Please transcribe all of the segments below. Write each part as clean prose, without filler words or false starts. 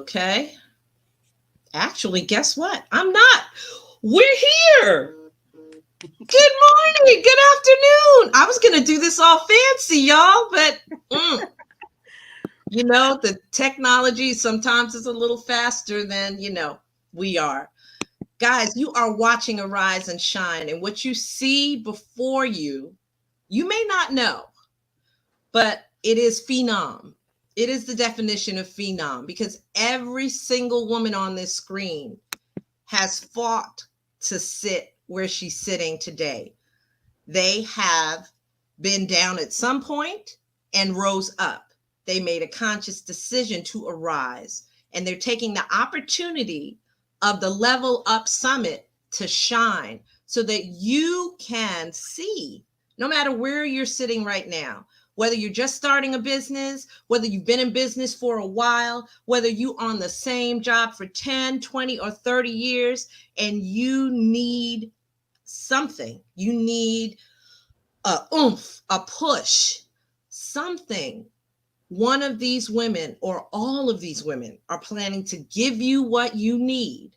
Okay. Actually, guess what? I'm not. We're here. Good morning. Good afternoon. I was going to do this all fancy, y'all, but the technology sometimes is a little faster than, we are. Guys, you are watching Arise and Shine, and what you see before you, you may not know, but it is phenom. It is the definition of phenom because every single woman on this screen has fought to sit where she's sitting today. They have been down at some point and rose up. They made a conscious decision to arise, and they're taking the opportunity of the Level Up Summit to shine so that you can see, no matter where you're sitting right now, whether you're just starting a business, whether you've been in business for a while, whether you're on the same job for 10, 20, or 30 years, and you need something, you need a oomph, a push, something. One of these women or all of these women are planning to give you what you need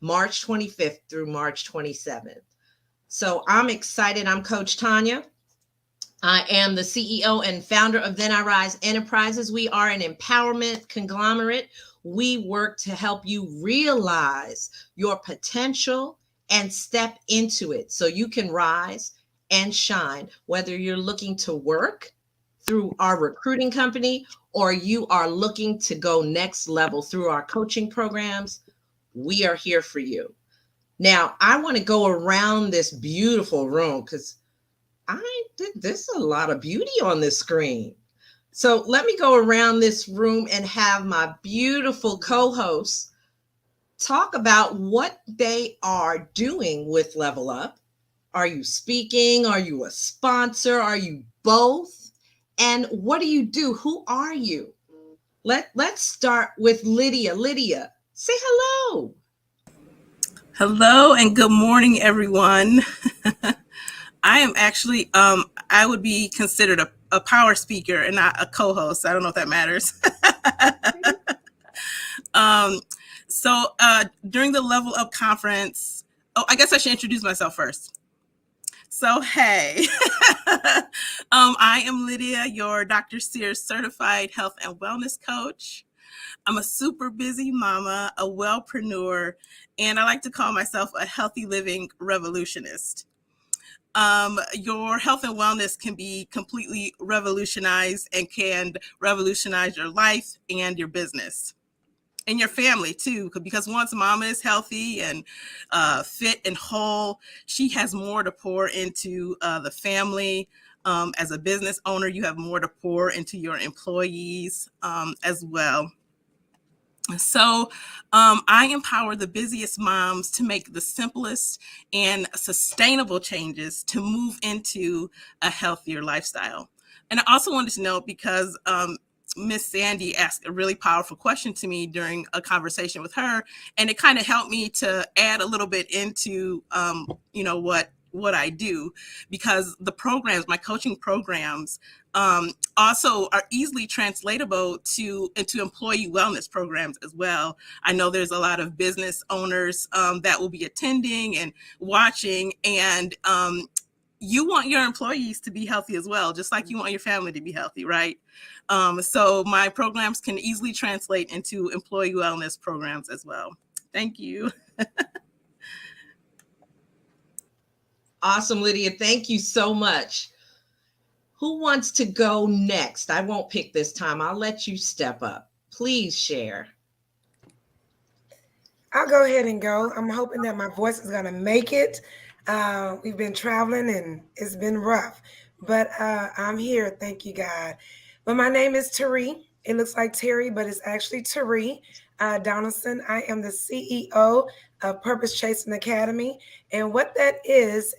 March 25th through March 27th. So I'm excited. I'm Coach Tanya. I am the CEO and founder of Then I Rise Enterprises. We are an empowerment conglomerate. We work to help you realize your potential and step into it so you can rise and shine, whether you're looking to work through our recruiting company or you are looking to go next level through our coaching programs. We are here for you. Now, I want to go around this beautiful room because there's a lot of beauty on this screen. So let me go around this room and have my beautiful co-hosts talk about what they are doing with Level Up. Are you speaking? Are you a sponsor? Are you both? And what do you do? Who are you? Let's start with Lydia. Lydia, say hello. Hello and good morning, everyone. I am actually, I would be considered a power speaker and not a co-host. I don't know if that matters. During the Level Up conference, I guess I should introduce myself first. So, hey, I am Lydia, your Dr. Sears certified health and wellness coach. I'm a super busy mama, a wellpreneur, and I like to call myself a healthy living revolutionist. Your health and wellness can be completely revolutionized and can revolutionize your life and your business. And your family too, because once mama is healthy and fit and whole, she has more to pour into the family. As a business owner, you have more to pour into your employees as well. So I empower the busiest moms to make the simplest and sustainable changes to move into a healthier lifestyle. And I also wanted to note, because Miss Sandy asked a really powerful question to me during a conversation with her, and it kind of helped me to add a little bit into, what I do, because the programs, my coaching programs, also are easily translatable into employee wellness programs as well. I know there's a lot of business owners that will be attending and watching, and you want your employees to be healthy as well, just like you want your family to be healthy, right? So my programs can easily translate into employee wellness programs as well. Thank you. Awesome, Lydia. Thank you so much. Who wants to go next? I won't pick this time. I'll let you step up. Please share. I'll go ahead and go. I'm hoping that my voice is going to make it. We've been traveling and it's been rough, but I'm here. Thank you, God. But my name is Tari. It looks like Terry, but it's actually Tari Donaldson. I am the CEO of Purpose Chasing Academy. And what that is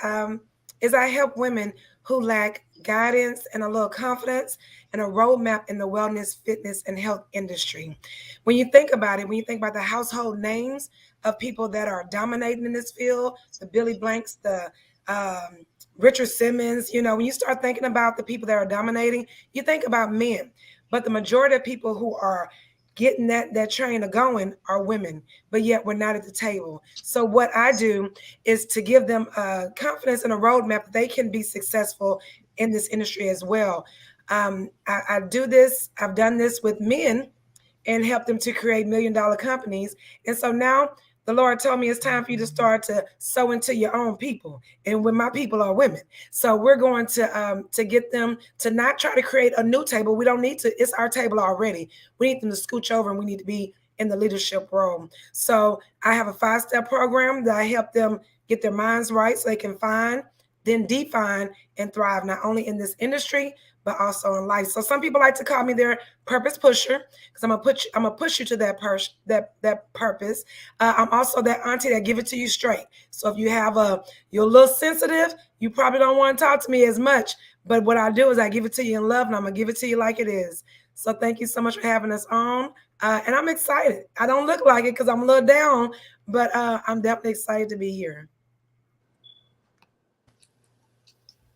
I help women who lack guidance and a little confidence and a roadmap in the wellness, fitness, and health industry. When you think about it, when you think about the household names of people that are dominating in this field, the Billy Blanks, the Richard Simmons, when you start thinking about the people that are dominating, you think about men. But the majority of people who are getting that trainer going are women, but yet we're not at the table. So what I do is to give them confidence and a roadmap that they can be successful in this industry as well. I do this. I've done this with men and help them to create $1 million companies. And so now the Lord told me it's time for you to start to sow into your own people. And when my people are women. So we're going to get them to not try to create a new table. We don't need to, it's our table already. We need them to scooch over and we need to be in the leadership role. So I have a 5-step program that I help them get their minds right so they can find, then define and thrive, not only in this industry, but also in life. So some people like to call me their purpose pusher because I'm gonna push you to that purpose. I'm also that auntie that give it to you straight. So if you're a little sensitive, you probably don't want to talk to me as much. But what I do is I give it to you in love, and I'm gonna give it to you like it is. So thank you so much for having us on, and I'm excited. I don't look like it because I'm a little down, but I'm definitely excited to be here.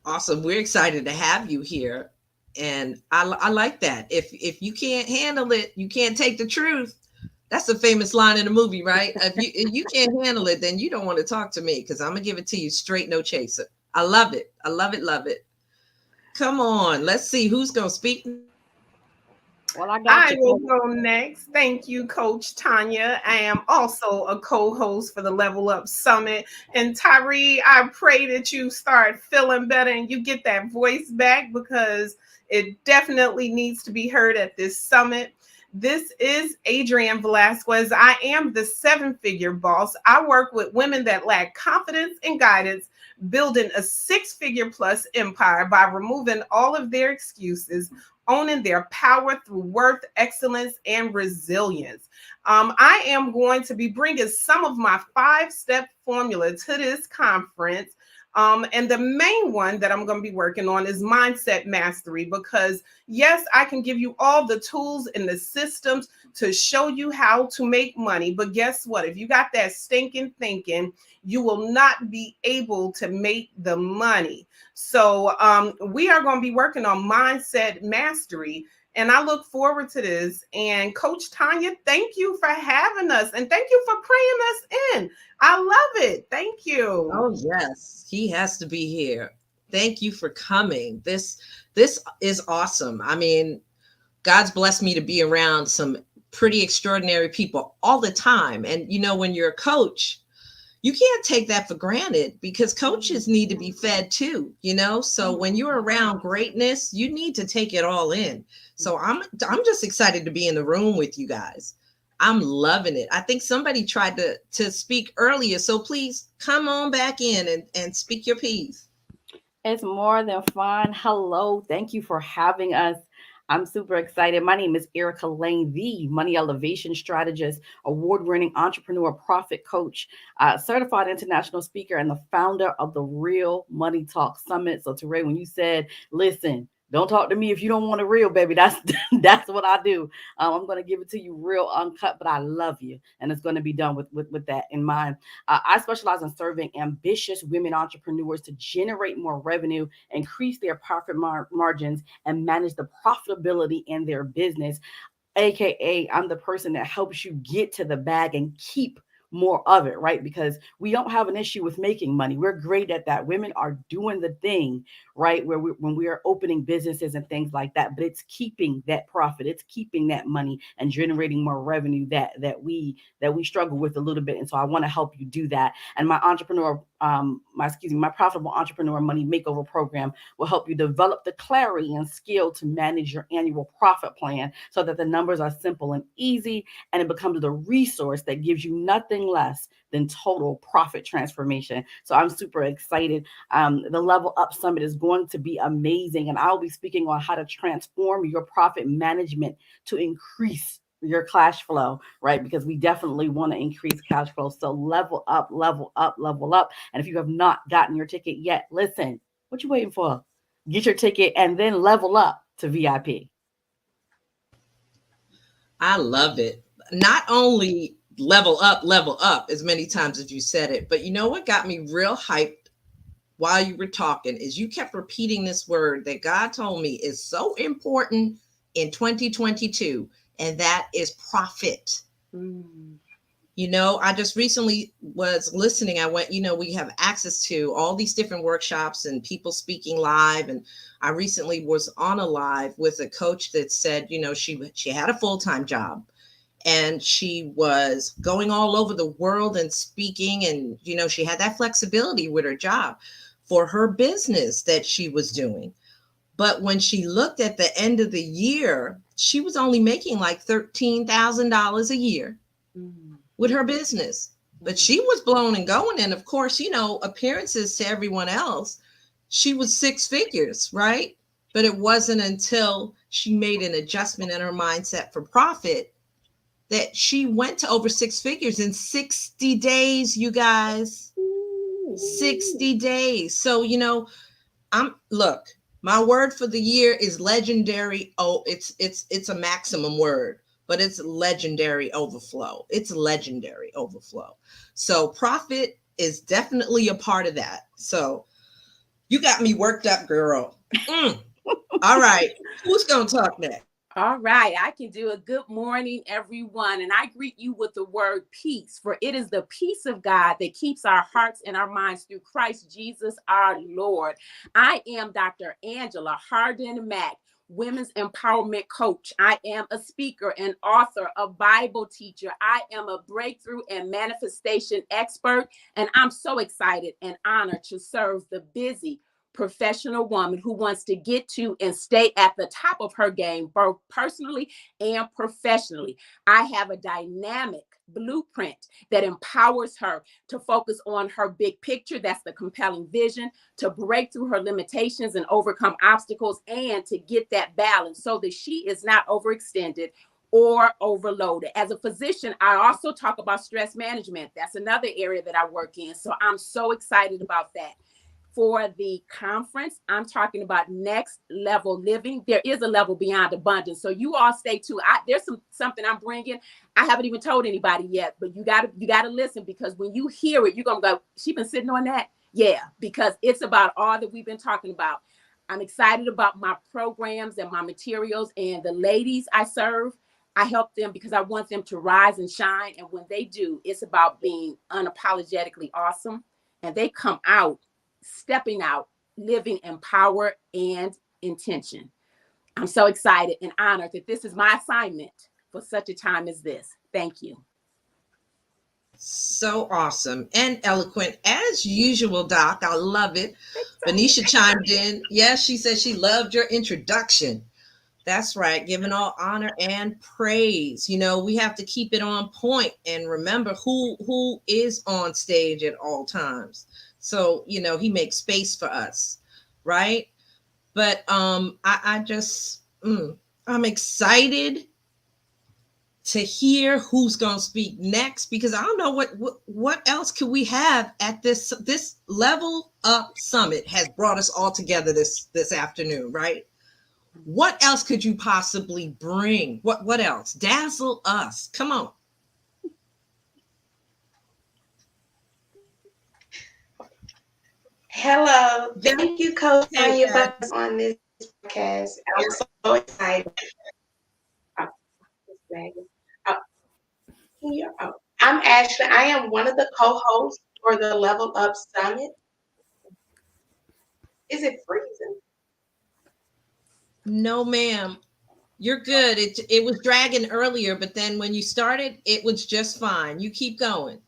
Awesome. We're excited to have you here. And I like that. If you can't handle it, you can't take the truth. That's a famous line in the movie, right? If you can't handle it, then you don't want to talk to me because I'm gonna give it to you straight, no chaser. I love it. I love it. Love it. Come on, let's see who's gonna speak. Well, I will go next. Thank you, Coach Tanya. I am also a co-host for the Level Up Summit. And Tyree, I pray that you start feeling better and you get that voice back because it definitely needs to be heard at this summit. This is Adrienne Velasquez. I am the 7-figure boss. I work with women that lack confidence and guidance, building a 6-figure plus empire by removing all of their excuses, owning their power through worth, excellence, and resilience. I am going to be bringing some of my 5-step formula to this conference. And the main one that I'm going to be working on is mindset mastery, because yes, I can give you all the tools and the systems to show you how to make money. But guess what? If you got that stinking thinking, you will not be able to make the money. So we are going to be working on mindset mastery. And I look forward to this. And Coach Tanya, thank you for having us. And thank you for praying us in. I love it. Thank you. Oh, yes. He has to be here. Thank you for coming. This is awesome. I mean, God's blessed me to be around some pretty extraordinary people all the time. And, you know, when you're a coach, you can't take that for granted because coaches need to be fed too, you know? So when you're around greatness, you need to take it all in. So I'm just excited to be in the room with you guys. I'm loving it. I think somebody tried to speak earlier. So please come on back in and speak your piece. It's more than fun. Hello. Thank you for having us. I'm super excited. My name is Erica Lane, the money elevation strategist, award-winning entrepreneur, profit coach, certified international speaker, and the founder of the Real Money Talk Summit. So Teray, when you said, listen, don't talk to me if you don't want a real, baby. That's what I do. I'm going to give it to you real uncut, but I love you. And it's going to be done with that in mind. I specialize in serving ambitious women entrepreneurs to generate more revenue, increase their profit margins, and manage the profitability in their business. AKA, I'm the person that helps you get to the bag and keep more of it, right? Because we don't have an issue with making money. We're great at that. Women are doing the thing, right? When we are opening businesses and things like that, but it's keeping that profit, it's keeping that money and generating more revenue that we struggle with a little bit. And so I want to help you do that. And my my profitable entrepreneur money makeover program will help you develop the clarity and skill to manage your annual profit plan so that the numbers are simple and easy, and it becomes the resource that gives you nothing less than total profit transformation. So I'm super excited. The Level Up Summit is going to be amazing, and I'll be speaking on how to transform your profit management to increase your cash flow, right? Because we definitely want to increase cash flow. So level up, level up, level up. And if you have not gotten your ticket yet, listen, what you waiting for? Get your ticket and then level up to VIP. I love it. Not only level up as many times as you said it, but you know what got me real hyped while you were talking is you kept repeating this word that God told me is so important in 2022. and that is profit. You know, I just recently was listening. I went, you know, we have access to all these different workshops and people speaking live. And I recently was on a live with a coach that said, you know, she had a full-time job and she was going all over the world and speaking. And, you know, she had that flexibility with her job for her business that she was doing. But when she looked at the end of the year, she was only making like $13,000 a year with her business. But she was blown and going. And of course, you know, appearances to everyone else, she was six figures, right? But it wasn't until she made an adjustment in her mindset for profit that she went to over six figures in 60 days, you guys. 60 days. So, you know, look, my word for the year is legendary. Oh, it's a maximum word, but it's legendary overflow. It's legendary overflow. So profit is definitely a part of that. So you got me worked up, girl. All right. Who's going to talk next? All right, I can do a good morning, everyone. And I greet you with the word peace, for it is the peace of God that keeps our hearts and our minds through Christ Jesus, our Lord. I am Dr. Angela Hardin Mack, Women's Empowerment Coach. I am a speaker and author, a Bible teacher. I am a breakthrough and manifestation expert. And I'm so excited and honored to serve the busy professional woman who wants to get to and stay at the top of her game, both personally and professionally. I have a dynamic blueprint that empowers her to focus on her big picture. That's the compelling vision, to break through her limitations and overcome obstacles, and to get that balance so that she is not overextended or overloaded. As a physician, I also talk about stress management. That's another area that I work in. So I'm so excited about that. For the conference, I'm talking about next level living. There is a level beyond abundance. So you all stay tuned. There's something I'm bringing. I haven't even told anybody yet, but you gotta listen, because when you hear it, you're gonna go, she been sitting on that? Yeah, because it's about all that we've been talking about. I'm excited about my programs and my materials, and the ladies I serve, I help them because I want them to rise and shine. And when they do, it's about being unapologetically awesome. And they come out stepping out, living in power and intention. I'm so excited and honored that this is my assignment for such a time as this. Thank you. So awesome and eloquent as usual, Doc. I love it. Venetia chimed in. Yes, she said she loved your introduction. That's right. Giving all honor and praise. You know, we have to keep it on point and remember who is on stage at all times. So, you know, he makes space for us, right? But I'm excited to hear who's going to speak next, because I don't know what else could we have at this Level Up Summit has brought us all together this afternoon, right? What else could you possibly bring? What else? Dazzle us. Come on. Hello, thank you, Coach Tanya, for on this podcast. I'm so excited. I'm Ashley. I am one of the co-hosts for the Level Up Summit. Is it freezing? No, ma'am. You're good. It was dragging earlier, but then when you started, it was just fine. You keep going.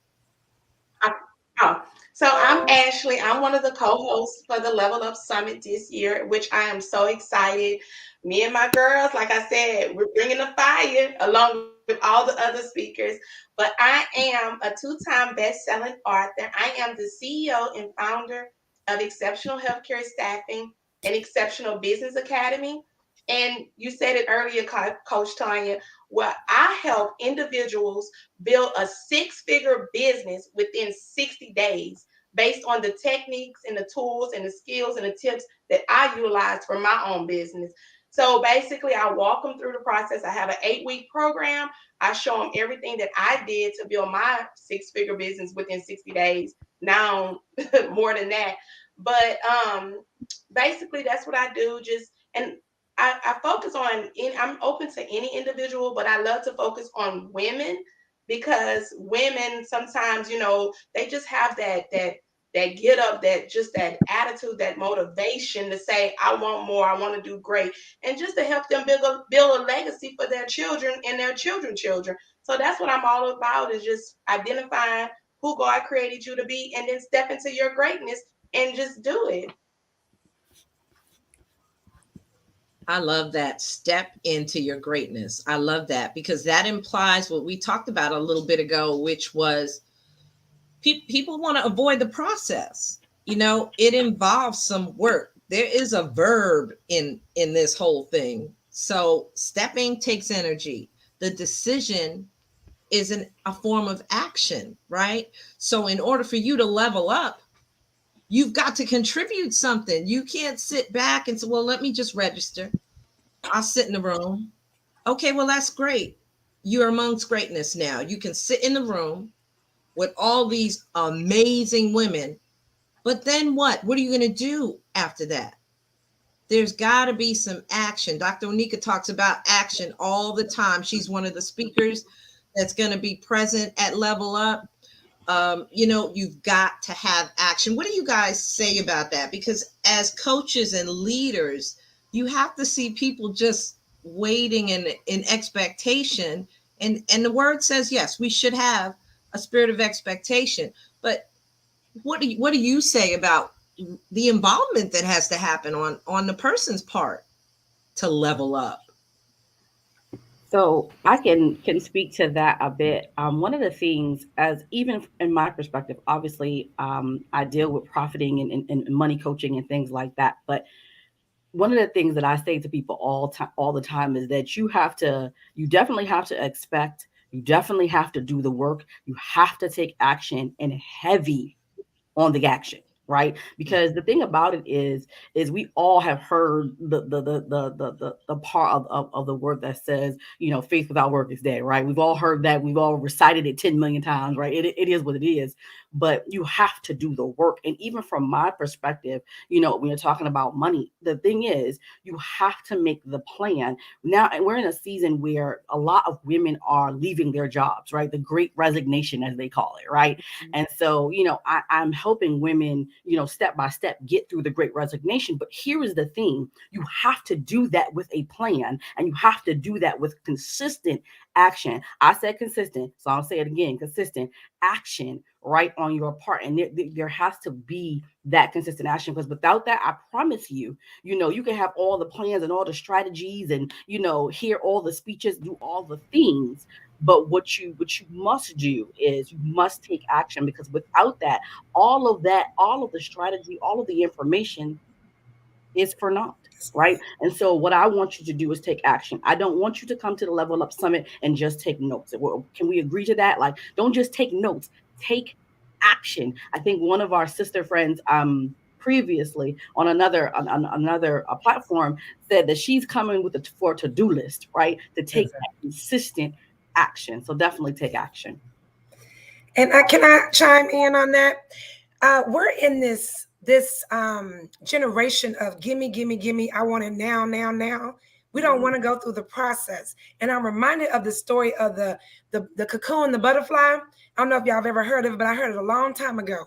So I'm Ashley. I'm one of the co-hosts for the Level Up Summit this year, which I am so excited. Me and my girls, like I said, we're bringing the fire along with all the other speakers. But I am a two-time best-selling author. I am the CEO and founder of Exceptional Healthcare Staffing and Exceptional Business Academy. And you said it earlier, Coach Tanya, where I help individuals build a six-figure business within 60 days based on the techniques and the tools and the skills and the tips that I utilize for my own business. So basically, I walk them through the process. I have an 8-week program. I show them everything that I did to build my six-figure business within 60 days. Now, more than that. But basically, that's what I do. And I focus on, I'm open to any individual, but I love to focus on women, because women sometimes, they just have that get up, that attitude, that motivation to say, I want more, I want to do great, and just to help them build a legacy for their children and their children. So that's what I'm all about, is just identifying who God created you to be, and then step into your greatness and just do it. I love that. Step into your greatness. I love that, because that implies what we talked about a little bit ago, which was people want to avoid the process. It involves some work. There is a verb in this whole thing. So stepping takes energy. The decision is a form of action, right? So in order for you to level up, you've got to contribute something. You can't sit back and say, well, let me just register. I'll sit in the room. Okay, well, that's great. You're amongst greatness now. You can sit in the room with all these amazing women. But then what? What are you going to do after that? There's got to be some action. Dr. Onika talks about action all the time. She's one of the speakers that's going to be present at Level Up. You've got to have action. What do you guys say about that? Because as coaches and leaders, you have to see people just waiting in expectation. And the word says, yes, we should have a spirit of expectation. But what do you say about the involvement that has to happen on the person's part to level up? So I can speak to that a bit. One of the things, as even in my perspective, obviously, I deal with profiting and money coaching and things like that. But one of the things that I say to people all the time is that you definitely have to expect, you definitely have to do the work, you have to take action, and heavy on the action, right? Because the thing about it is we all have heard the part of the word that says, faith without work is dead, right? We've all heard that. We've all recited it 10 million times, right? It is what it is. But you have to do the work. And even from my perspective, when you're talking about money, the thing is, you have to make the plan. Now, and we're in a season where a lot of women are leaving their jobs, right? The great resignation, as they call it, right? Mm-hmm. And so, I'm helping women, step by step get through the great resignation. But here is the thing. You have to do that with a plan, and you have to do that with consistent action. I said consistent, so I'll say it again, consistent action right on your part. And there has to be that consistent action, because without that, I promise you, you can have all the plans and all the strategies and, hear all the speeches, do all the things. But what you must do is you must take action, because without that, all of the strategy, all of the information is for naught, right? And so what I want you to do is take action. I don't want you to come to the Level Up Summit and just take notes. Can we agree to that? Like, don't just take notes, take action. I think one of our sister friends previously on another platform said that she's coming for a to-do list, right? To take that consistent action. So definitely take action. And can I chime in on that? We're in this generation of gimme, I want it now. We don't want to go through the process. And I'm reminded of the story of the cocoon, the butterfly. I don't know if y'all have ever heard of it, but I heard it a long time ago.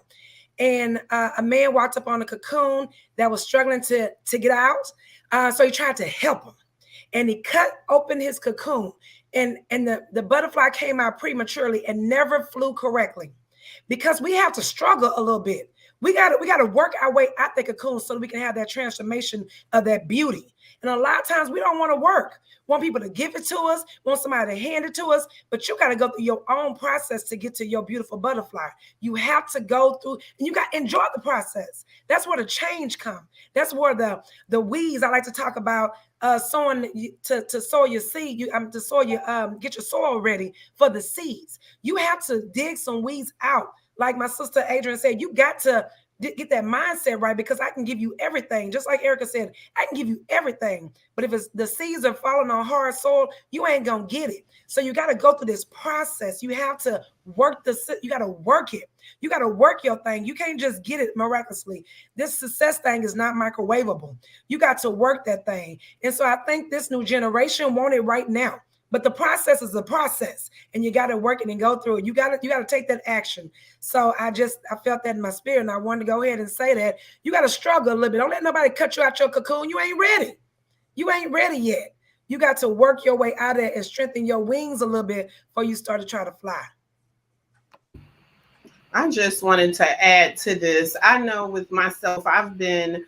And a man walked up on a cocoon that was struggling to get out. So he tried to help him. And he cut open his cocoon. And the butterfly came out prematurely and never flew correctly. Because we have to struggle a little bit. We got to work our way out the cocoon so that we can have that transformation of that beauty. And a lot of times we don't want to work. Want people to give it to us, want somebody to hand it to us, but you got to go through your own process to get to your beautiful butterfly. You have to go through, and you got to enjoy the process. That's where the change comes. That's where the weeds, I like to talk about, sowing to sow your seed, to sow your get your soil ready for the seeds. You have to dig some weeds out. Like my sister Adrienne said, you got to get that mindset right, because I can give you everything. Just like Erica said, I can give you everything. But if it's the seeds are falling on hard soil, you ain't gonna get it. So you got to go through this process. You have to work you got to work it. You got to work your thing. You can't just get it miraculously. This success thing is not microwavable. You got to work that thing. And so I think this new generation want it right now. But the process is a process, and you got to work it and go through it. You got to take that action. So I felt that in my spirit, and I wanted to go ahead and say that you got to struggle a little bit. Don't let nobody cut you out your cocoon. You ain't ready. You ain't ready yet. You got to work your way out of it and strengthen your wings a little bit before you start to try to fly. I just wanted to add to this. I know with myself, I've been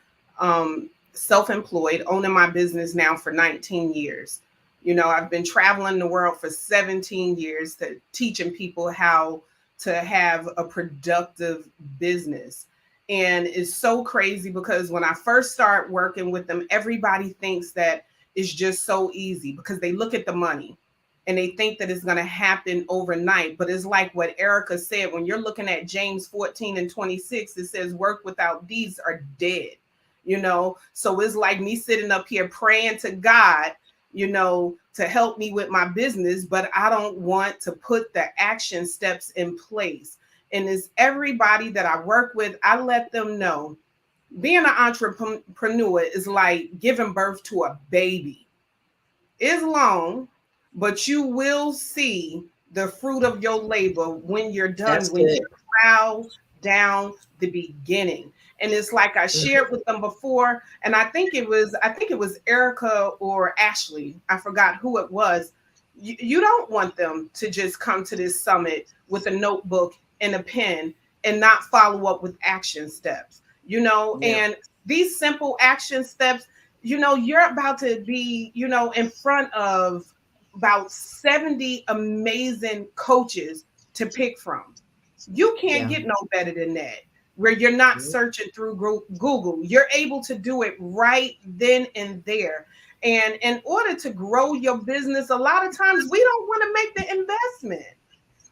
self-employed, owning my business now for 19 years. You know, I've been traveling the world for 17 years teaching people how to have a productive business. And it's so crazy because when I first start working with them, everybody thinks that it's just so easy because they look at the money and they think that it's going to happen overnight. But it's like what Erica said, when you're looking at James 14:26, it says work without deeds are dead, you know? So it's like me sitting up here praying to God, you know, to help me with my business, but I don't want to put the action steps in place. And it's everybody that I work with, I let them know being an entrepreneur is like giving birth to a baby. It's long, but you will see the fruit of your labor when you're done, when you plow down the beginning. And it's like I shared with them before, and I think it was Erica or Ashley. I forgot who it was. You don't want them to just come to this summit with a notebook and a pen and not follow up with action steps, you know, and these simple action steps, you know, you're about to be, you know, in front of about 70 amazing coaches to pick from. You can't get no better than that, where you're not searching through Google. You're able to do it right then and there. And in order to grow your business, a lot of times we don't want to make the investment.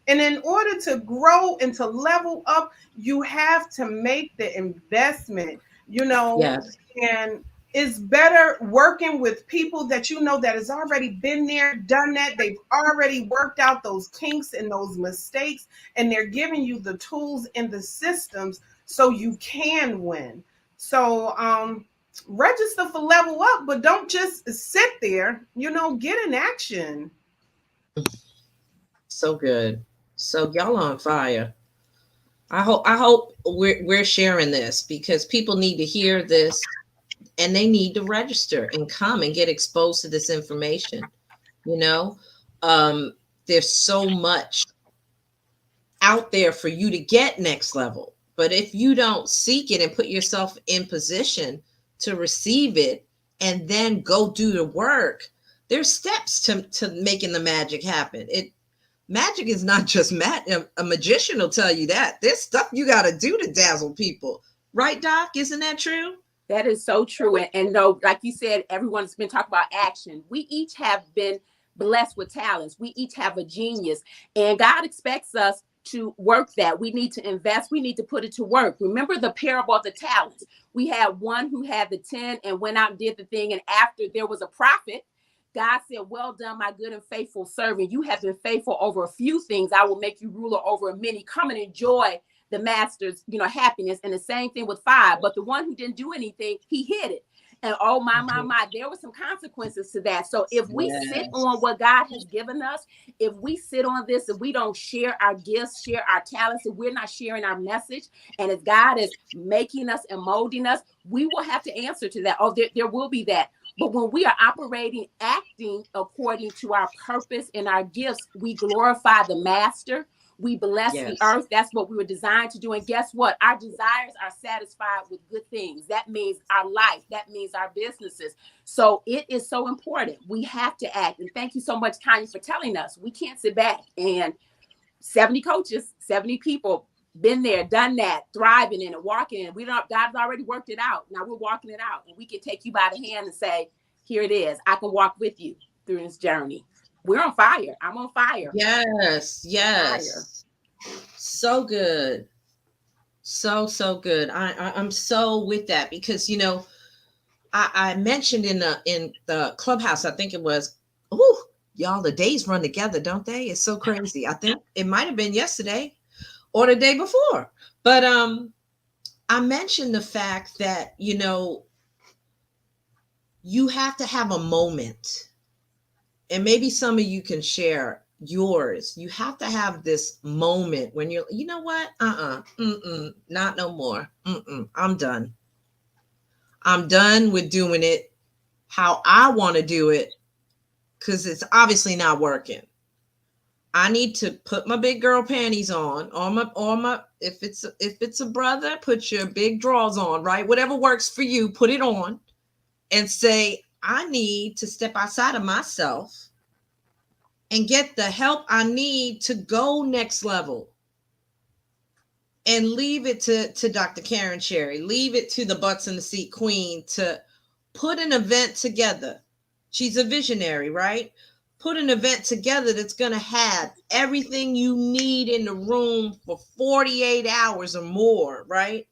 And in order to grow and to level up, you have to make the investment, you know, and it's better working with people that you know that has already been there, done that. They've already worked out those kinks and those mistakes, and they're giving you the tools and the systems so you can win. So register for Level Up, but don't just sit there, you know, get in action. So good. So y'all on fire. I hope we're sharing this because people need to hear this and they need to register and come and get exposed to this information. You know, there's so much out there for you to get next level. But if you don't seek it and put yourself in position to receive it and then go do the work, there's steps to making the magic happen. Magic is not just a magician will tell you that. There's stuff you got to do to dazzle people. Right, Doc? Isn't that true? That is so true. And no, like you said, everyone's been talking about action. We each have been blessed with talents. We each have a genius. And God expects us to work that. We need to invest. We need to put it to work. Remember the parable of the talents. We had one who had the 10 and went out and did the thing. And after there was a prophet, God said, well done, my good and faithful servant. You have been faithful over a few things. I will make you ruler over many. Come and enjoy the master's, you know, happiness. And the same thing with 5. But the one who didn't do anything, he hid it. And oh my, there were some consequences to that. So if we sit on what God has given us, if we sit on this, if we don't share our gifts, share our talents, if we're not sharing our message, and if God is making us and molding us, we will have to answer to that. Oh, there will be that. But when we are operating, acting according to our purpose and our gifts, we glorify the master. We bless the earth. That's what we were designed to do. And guess what? Our desires are satisfied with good things. That means our life. That means our businesses. So it is so important. We have to act. And thank you so much, Tanya, for telling us. We can't sit back. And 70 coaches, 70 people, been there, done that, thriving in it, walking in it. God's already worked it out. Now we're walking it out. And we can take you by the hand and say, here it is. I can walk with you through this journey. We're on fire. I'm on fire. Yes. Fire. So good. So good. I'm so with that because I mentioned in the clubhouse, I think it was, oh, y'all, the days run together, don't they? It's so crazy. I think it might have been yesterday or the day before. But I mentioned the fact that, you have to have a moment. And maybe some of you can share yours. You have to have this moment when you're, you know what? Not no more. I'm done. I'm done with doing it how I want to do it because it's obviously not working. I need to put my big girl panties on, or my if it's a brother, put your big drawers on, right? Whatever works for you, put it on and say, I need to step outside of myself and get the help I need to go next level. And leave it to Dr. Karen Cherry, leave it to the butts in the seat queen to put an event together. She's a visionary, right? Put an event together that's going to have everything you need in the room for 48 hours or more, right?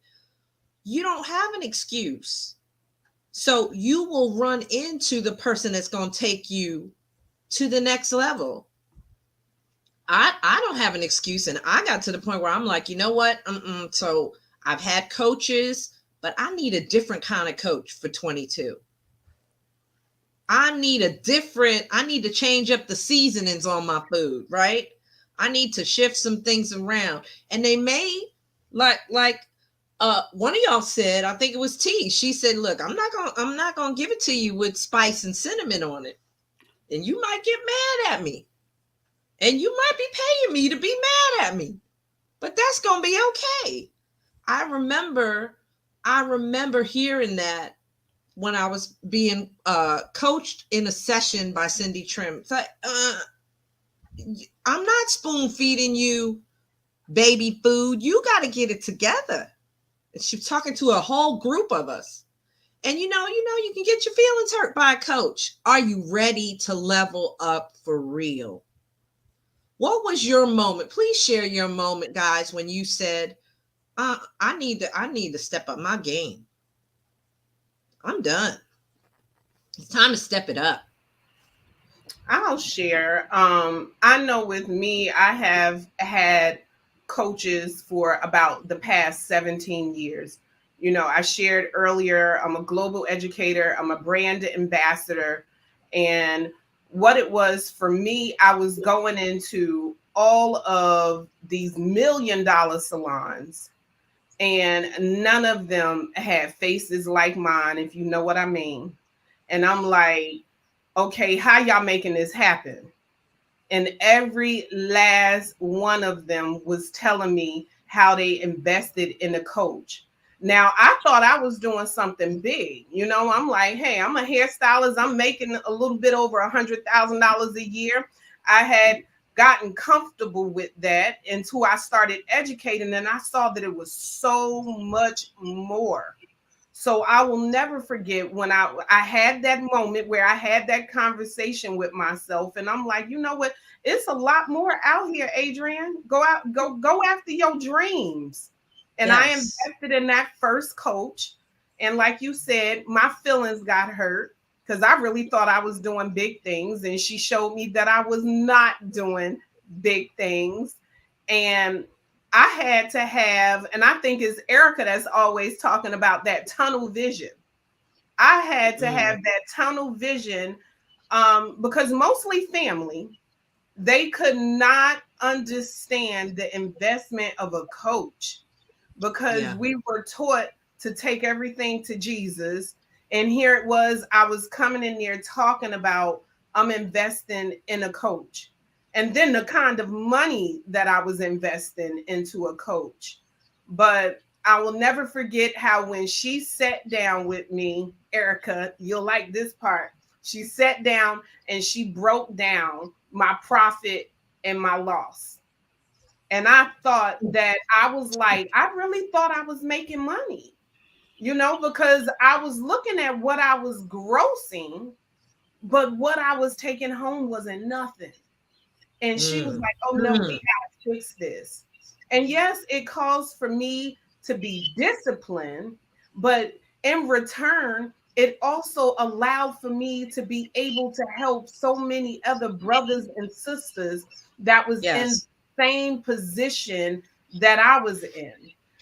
You don't have an excuse. So you will run into the person that's going to take you to the next level. I don't have an excuse, and I got to the point where I'm like, you know what? So I've had coaches, but I need a different kind of coach for 22. I need to change up the seasonings on my food, right? I need to shift some things around. And they may, like one of y'all said, I think it was T. She said, look, I'm not gonna give it to you with spice and cinnamon on it. And you might get mad at me. And you might be paying me to be mad at me. But that's gonna be okay. I remember hearing that when I was being coached in a session by Cindy Trim. It's like, I'm not spoon feeding you baby food. You got to get it together. And she was talking to a whole group of us. And you can get your feelings hurt by a coach. Are you ready to level up for real? What was your moment? Please share your moment, guys, when you said, I need to step up my game. I'm done. It's time to step it up. I'll share. I know with me, I have had coaches for about the past 17 years. I shared earlier, I'm a global educator, I'm a brand ambassador. And what it was for me, I was going into all of these $1 million salons, and none of them had faces like mine, if you know what I mean. And I'm like, okay, how y'all making this happen? And every last one of them was telling me how they invested in a coach. Now, I thought I was doing something big. I'm like, hey, I'm a hairstylist. I'm making a little bit over $100,000 a year. I had gotten comfortable with that until I started educating, and I saw that it was so much more. So I will never forget when I had that moment where I had that conversation with myself, and I'm like, you know what? It's a lot more out here, Adrienne. Go after your dreams. And yes. I invested in that first coach. And like you said, my feelings got hurt because I really thought I was doing big things. And she showed me that I was not doing big things. And I had to have, and I think it's Erica that's always talking about that tunnel vision. I had to have that tunnel vision because mostly family, they could not understand the investment of a coach because we were taught to take everything to Jesus. And here it was, I was coming in there talking about I'm investing in a coach. And then the kind of money that I was investing into a coach. But I will never forget how when she sat down with me, Erica, you'll like this part. She sat down and she broke down my profit and my loss. And I thought that I was like, I really thought I was making money, because I was looking at what I was grossing, but what I was taking home wasn't nothing. And she was like, oh no, we gotta fix this. And yes, it calls for me to be disciplined, but in return, it also allowed for me to be able to help so many other brothers and sisters that was in the Yes. same position that I was in.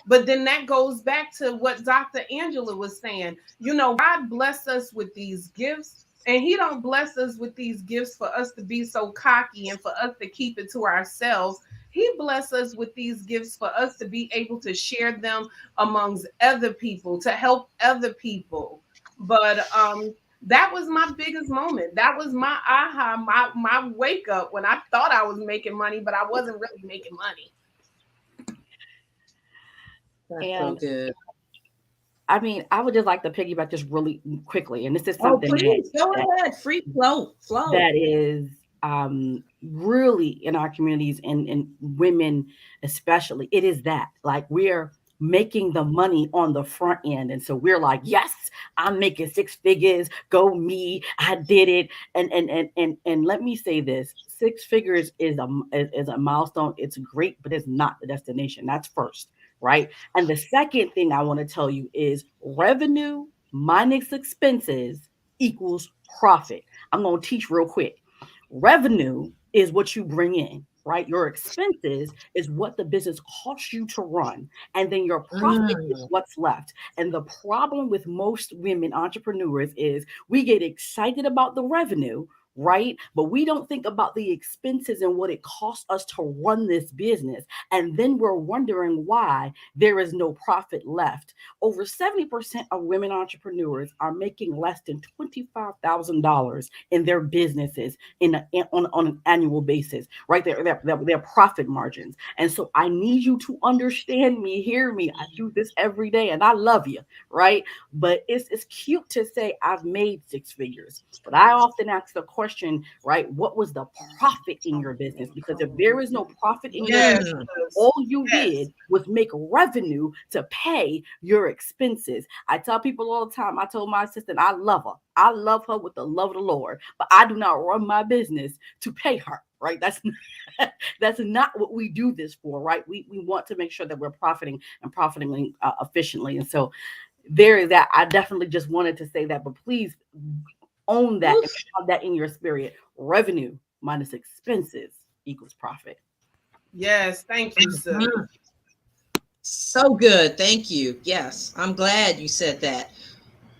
But then that goes back to what Dr. Angela was saying. You know, God bless us with these gifts, and He don't bless us with these gifts for us to be so cocky and for us to keep it to ourselves. He bless us with these gifts for us to be able to share them amongst other people, to help other people. But that was my biggest moment. That was my aha, my wake up when I thought I was making money, but I wasn't really making money. That's so And good. I mean, I would just like to piggyback just really quickly. And this is Oh, something please go that ahead. Free flow, flow. that is really in our communities and women especially. It is that like we're making the money on the front end, and so we're like, yes, I'm making six figures, go me, I did it. And let me say this: six figures is a milestone. It's great, but it's not the destination. That's first, right? And the second thing I want to tell you is revenue minus expenses equals profit. I'm going to teach real quick. Revenue is what you bring in, right? Your expenses is what the business costs you to run. And then your profit is Mm. what's left. And the problem with most women entrepreneurs is we get excited about the revenue, right? But we don't think about the expenses and what it costs us to run this business. And then we're wondering why there is no profit left. Over 70% of women entrepreneurs are making less than $25,000 in their businesses on an annual basis, right? Their profit margins. And so I need you to understand me, hear me. I do this every day and I love you, right? But it's cute to say I've made six figures. But I often ask the question, right? What was the profit in your business? Because if there is no profit in your Yes, business, Mm. all you yes. did was make revenue to pay your expenses. I tell people all the time, I told my assistant, I love her. I love her with the love of the Lord, but I do not run my business to pay her, right? That's not what we do this for, right? We want to make sure that we're profiting and profiting efficiently. And so there is that. I definitely just wanted to say that, but please own that and Oof. have that in your spirit. Revenue minus expenses equals profit. Yes, thank you, sis. Mhm. So good. Thank you. Yes, I'm glad you said that.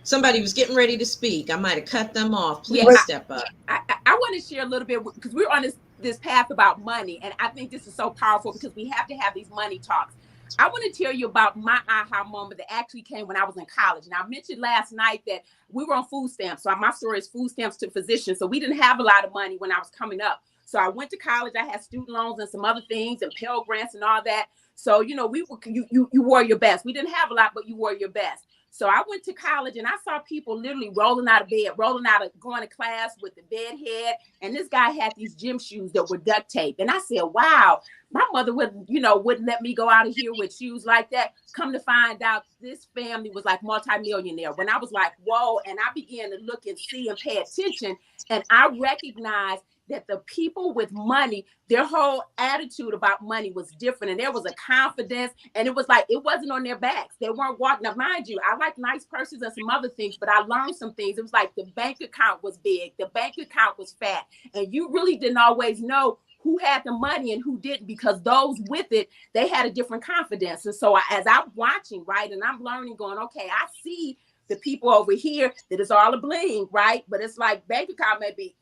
Somebody was getting ready to speak. I might have cut them off. Yeah, Please step up. I want to share a little bit because we're on this path about money, and I think this is so powerful because we have to have these money talks. I want to tell you about my aha moment that actually came when I was in college. And I mentioned last night that we were on food stamps. So my story is food stamps to physicians. So we didn't have a lot of money when I was coming up. So I went to college. I had student loans and some other things and Pell Grants and all that. So, you know, we were you wore your best. We didn't have a lot, but you wore your best. So I went to college and I saw people literally rolling out of bed, rolling out of going to class with the bed head. And this guy had these gym shoes that were duct tape. And I said, wow, my mother wouldn't let me go out of here with shoes like that. Come to find out this family was like multimillionaire. When I was like, whoa, and I began to look and see and pay attention. And I recognized that the people with money, their whole attitude about money was different. And there was a confidence, and it was like, it wasn't on their backs. They weren't walking. Now, mind you, I like nice purses and some other things, but I learned some things. It was like the bank account was big. The bank account was fat. And you really didn't always know who had the money and who didn't, because those with it, they had a different confidence. And so as I'm watching, right, and I'm learning, going, okay, I see the people over here that is all a bling, right? But it's like bank account may be,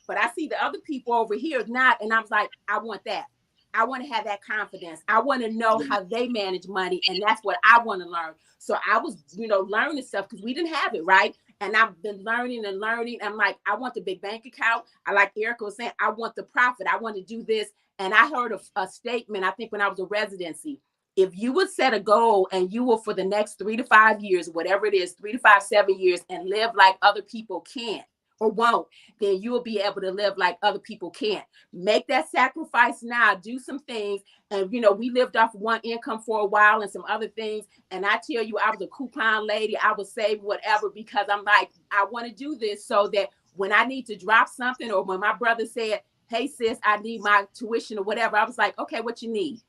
but I see the other people over here not. And I was like, I want that. I want to have that confidence. I want to know how they manage money. And that's what I want to learn. So I was, learning stuff because we didn't have it, right? And I've been learning and learning. I'm like, I want the big bank account. I like Erica was saying, I want the profit. I want to do this. And I heard a statement, I think when I was a residency, if you would set a goal and you will for the next 3 to 5 years, whatever it is, 3 to 5, 7 years, and live like other people can't or won't, then you will be able to live like other people can't. Make that sacrifice now, do some things. And, we lived off one income for a while and some other things. And I tell you, I was a coupon lady. I would save whatever because I'm like, I want to do this so that when I need to drop something, or when my brother said, hey, sis, I need my tuition or whatever, I was like, okay, what you need?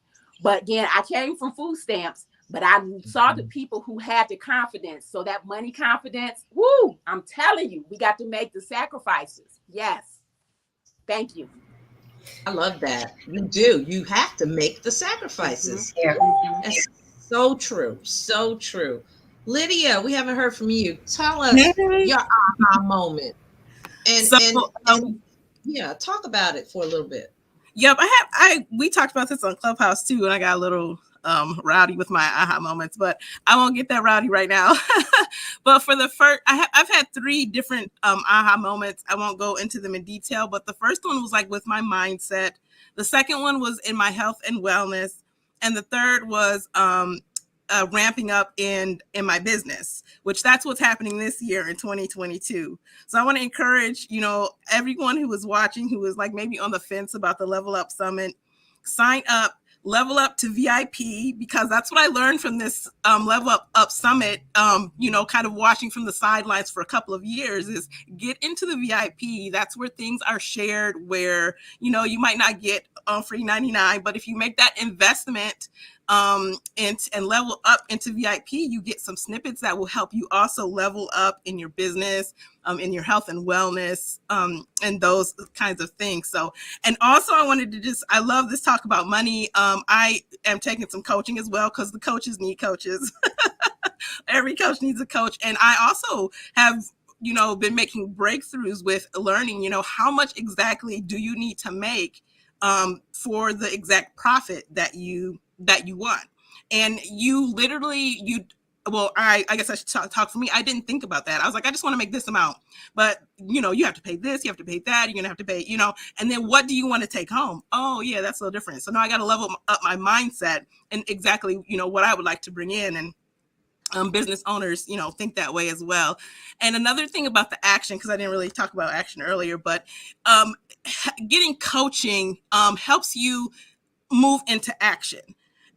But again, I came from food stamps, But I saw the people who had the confidence. So that money confidence, woo, I'm telling you, we got to make the sacrifices. Yes. Thank you. I love that. You do. You have to make the sacrifices. Yeah. That's so true. So true. Lydia, we haven't heard from you. Tell us Hey. your aha moment. And So, and yeah, talk about it for a little bit. yep, we talked about this on Clubhouse too, and I got a little rowdy with my aha moments, but I won't get that rowdy right now. But for the first, I've had 3 different aha moments. I won't go into them in detail, but the first one was like with my mindset. The second one was in my health and wellness, and the third was ramping up in my business, which that's what's happening this year in 2022. So I want to encourage, everyone who is watching, who is like maybe on the fence about the Level Up Summit, sign up, level up to VIP, because that's what I learned from this Level Up Summit, kind of watching from the sidelines for a couple of years, is get into the VIP. That's where things are shared, where, you might not get free 99, but if you make that investment and level up into VIP, you get some snippets that will help you also level up in your business, in your health and wellness, and those kinds of things. So, and also I wanted to I love this talk about money. I am taking some coaching as well, because the coaches need coaches. Every coach needs a coach. And I also have, been making breakthroughs with learning, how much exactly do you need to make for the exact profit that you want. And you literally, I guess I should talk for me. I didn't think about that. I was like, I just want to make this amount, but you have to pay this, you have to pay that, you're going to have to pay, and then what do you want to take home? Oh yeah, that's a little different. So now I got to level up my mindset and exactly, what I would like to bring in. And business owners, think that way as well. And another thing about the action, because I didn't really talk about action earlier, but getting coaching helps you move into action.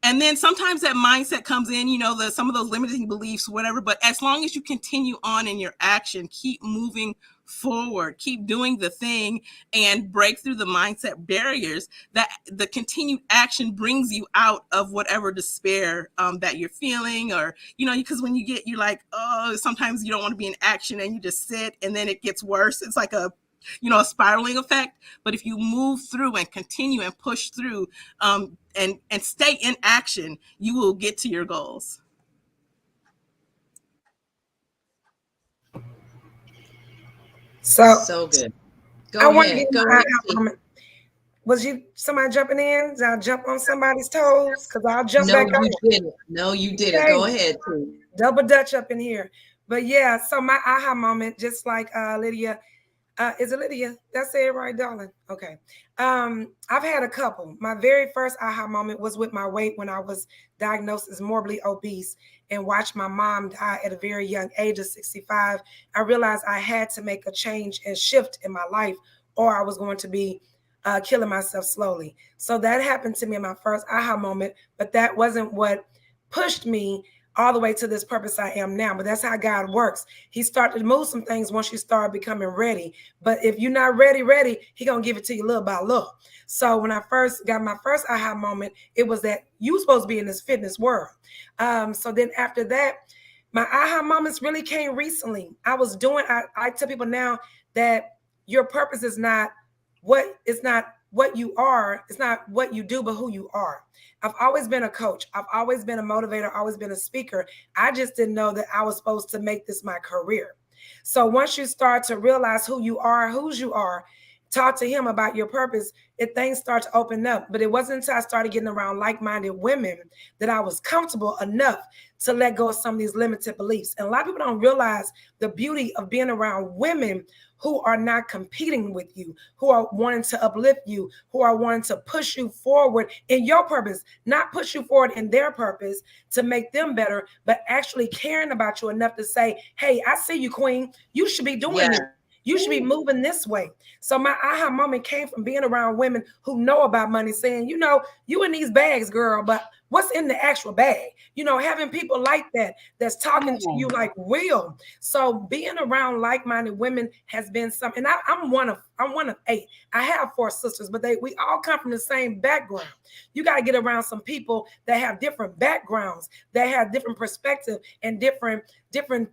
And then sometimes that mindset comes in, some of those limiting beliefs, whatever, but as long as you continue on in your action, keep moving forward, keep doing the thing and break through the mindset barriers, that the continued action brings you out of whatever despair that you're feeling, or, because when you're like, oh, sometimes you don't want to be in action and you just sit and then it gets worse. It's like a spiraling effect. But if you move through and continue and push through and stay in action, you will get to your goals. So good. Go ahead. Go ahead. Was somebody jumping in? Did I jump on somebody's toes? Because I'll jump back on. No, you didn't. Okay. Go ahead. Double Dutch up in here. But yeah, so my aha moment, just like Lydia, is it Lydia? Did I say it right, darling? Okay. I've had a couple. My very first aha moment was with my weight when I was diagnosed as morbidly obese and watched my mom die at a very young age of 65. I realized I had to make a change and shift in my life, or I was going to be killing myself slowly. So that happened to me in my first aha moment, but that wasn't what pushed me all the way to this purpose I am now. But that's how God works. He started to move some things once you start becoming ready. But if you're not ready, he gonna give it to you little by little. So when I first got my first aha moment, it was that you supposed to be in this fitness world. So then after that, my aha moments really came recently. I tell people now that your purpose is not what you are. It's not what you do, but who you are. I've always been a coach. I've always been a motivator, always been a speaker. I just didn't know that I was supposed to make this my career. So once you start to realize who you are, whose you are, talk to him about your purpose, things start to open up. But it wasn't until I started getting around like-minded women that I was comfortable enough to let go of some of these limited beliefs. And a lot of people don't realize the beauty of being around women who are not competing with you, who are wanting to uplift you, who are wanting to push you forward in your purpose, not push you forward in their purpose to make them better, but actually caring about you enough to say, hey, I see you, queen. You should be doing this. You should be moving this way. So my aha moment came from being around women who know about money, saying, you in these bags, girl, but what's in the actual bag. Having people like that that's talking to you like real. So being around like-minded women has been something. And I'm one of 8. I have 4 sisters, but we all come from the same background. You got to get around some people that have different backgrounds, that have different perspective and different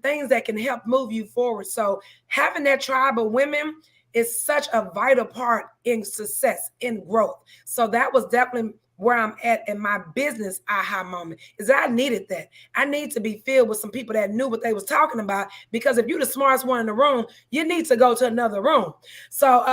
things that can help move you forward. So having that tribe of women is such a vital part in success, in growth. So that was definitely where I'm at in my business aha moment, is that I needed that. I need to be filled with some people that knew what they was talking about, because if you're the smartest one in the room, you need to go to another room. So,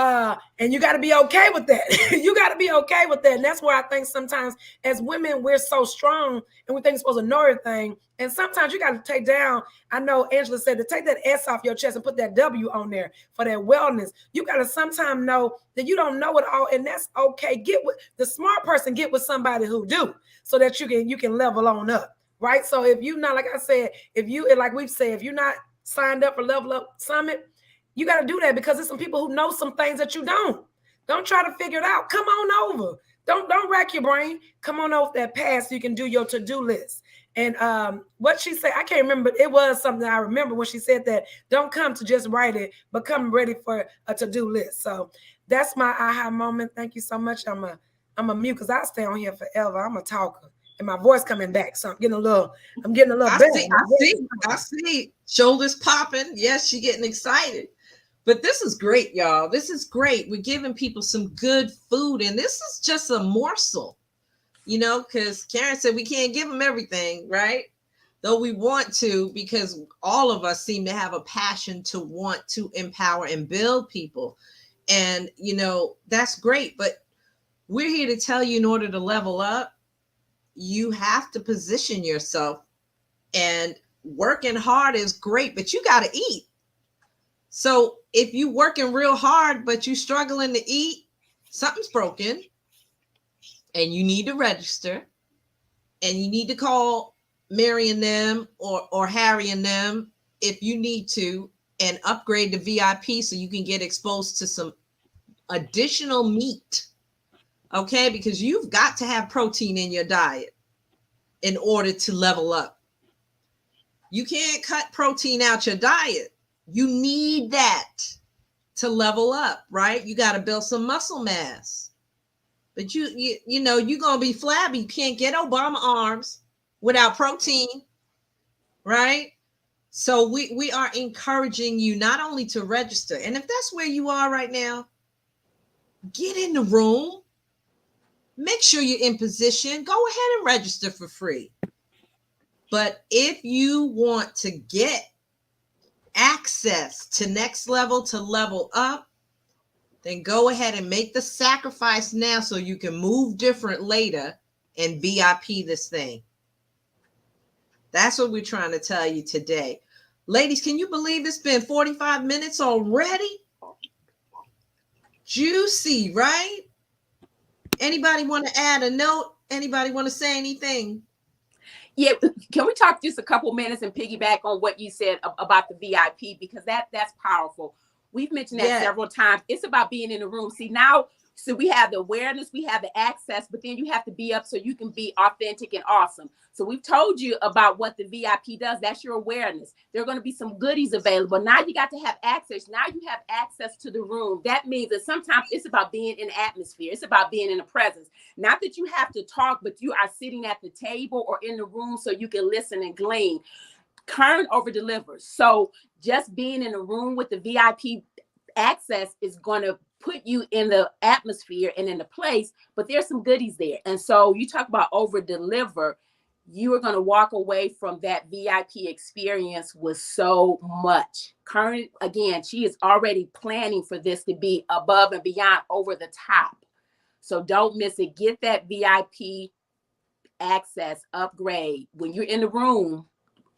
and you got to be okay with that. You got to be okay with that. And that's where I think sometimes as women, we're so strong and we think we're supposed to know everything. And sometimes you got to take down, I know Angela said, to take that S off your chest and put that W on there for that wellness. You got to sometimes know that you don't know it all, and that's okay. Get with the smart person, get with somebody who do, so that you can level on up, right? So if you not, like I said, like we've said, if you're not signed up for Level Up Summit, you got to do that, because there's some people who know some things that you don't. Don't try to figure it out. Come on over. Don't rack your brain. Come on off that path so you can do your to-do list. And what she said, I can't remember. It was something I remember when she said that. Don't come to just write it, but come ready for a to-do list. So that's my aha moment. Thank you so much. I'm a mute, because I stay on here forever. I'm a talker, and my voice coming back, so I'm getting a little I see. Shoulders popping. Yes, she getting excited. But this is great, y'all. This is great. We're giving people some good food, and this is just a morsel. Because Karen said we can't give them everything, right? Though we want to, because all of us seem to have a passion to want to empower and build people. And, that's great. But we're here to tell you, in order to level up, you have to position yourself. And working hard is great, but you got to eat. So if you working real hard, but you struggling to eat, something's broken. And you need to register, and you need to call Mary and them or Harry and them if you need to, and upgrade to VIP so you can get exposed to some additional meat. Okay, because you've got to have protein in your diet in order to level up. You can't cut protein out your diet. You need that to level up, right? You got to build some muscle mass. But you're going to be flabby. You can't get Obama arms without protein, right? So we are encouraging you not only to register, and if that's where you are right now, get in the room. Make sure you're in position. Go ahead and register for free. But if you want to get access to next level, to level up, then go ahead and make the sacrifice now so you can move different later and VIP this thing. That's what we're trying to tell you today. Ladies, can you believe it's been 45 minutes already? Juicy, right? Anybody want to add a note? Anybody want to say anything? Yeah, can we talk just a couple minutes and piggyback on what you said about the VIP, because that's powerful. We've mentioned that several times. It's about being in the room. See, now, so we have the awareness, we have the access, but then you have to be up so you can be authentic and awesome. So we've told you about what the VIP does. That's your awareness. There are going to be some goodies available. Now you got to have access. Now you have access to the room. That means that sometimes it's about being in atmosphere. It's about being in the presence. Not that you have to talk, but you are sitting at the table or in the room so you can listen and glean. Current over delivers. So just being in a room with the VIP access is going to put you in the atmosphere and in the place, but there's some goodies there. And so you talk about over deliver, you are going to walk away from that VIP experience with so much. Current, again, she is already planning for this to be above and beyond, over the top. So don't miss it. Get that VIP access upgrade when you're in the room.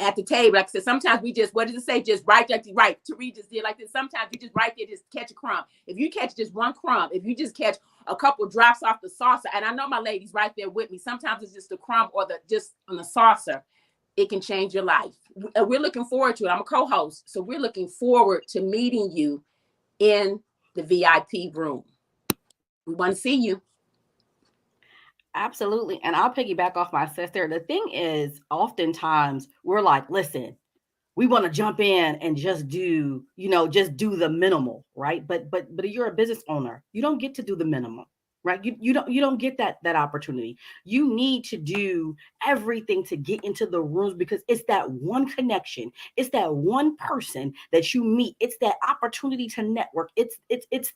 At the table, like I said, sometimes we just, what does it say? Just write, right. Tariq just did like this. Sometimes you just right there, just catch a crumb. If you catch just one crumb, if you just catch a couple drops off the saucer, and I know my ladies right there with me, sometimes it's just a crumb or just on the saucer, it can change your life. We're looking forward to it. I'm a co-host, so we're looking forward to meeting you in the VIP room. We want to see you. Absolutely. And I'll piggyback off my sister. The thing is, oftentimes we're like, listen, we want to jump in and just do the minimal, right? But you're a business owner. You don't get to do the minimum, right? You don't get that opportunity. You need to do everything to get into the rooms because it's that one connection. It's that one person that you meet. It's that opportunity to network. It's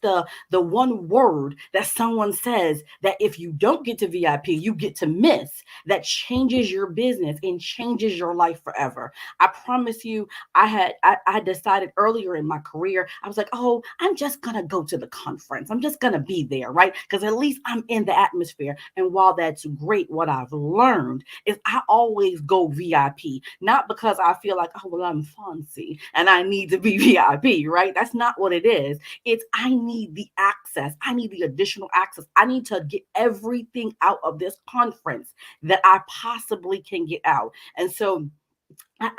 the one word that someone says that if you don't get to VIP, you get to miss, that changes your business and changes your life forever. I promise you, I had decided earlier in my career, I was like, oh, I'm just gonna go to the conference. I'm just gonna be there, right? Because at least I'm in the atmosphere. And while that's great, what I've learned is I always go VIP, not because I feel like, oh, well, I'm fancy and I need to be VIP, right? That's not what it is. It's I need the access. I need the additional access. I need to get everything out of this conference that I possibly can get out. And so I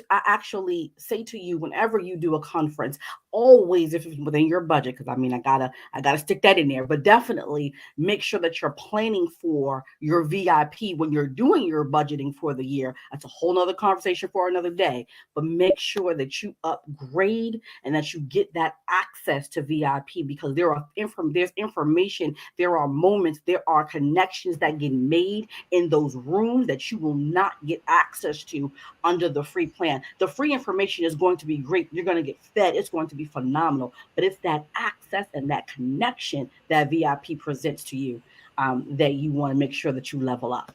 actually say to you whenever you do a conference, always if it's within your budget, because I mean I gotta stick that in there, but definitely make sure that you're planning for your VIP when you're doing your budgeting for the year. That's a whole nother conversation for another day. But make sure that you upgrade and that you get that access to VIP because there's information, there are moments, there are connections that get made in those rooms that you will not get access to under the free plan. The free information is going to be great. You're going to get fed. It's going to be phenomenal. But it's that access and that connection that VIP presents to you that you want to make sure that you level up.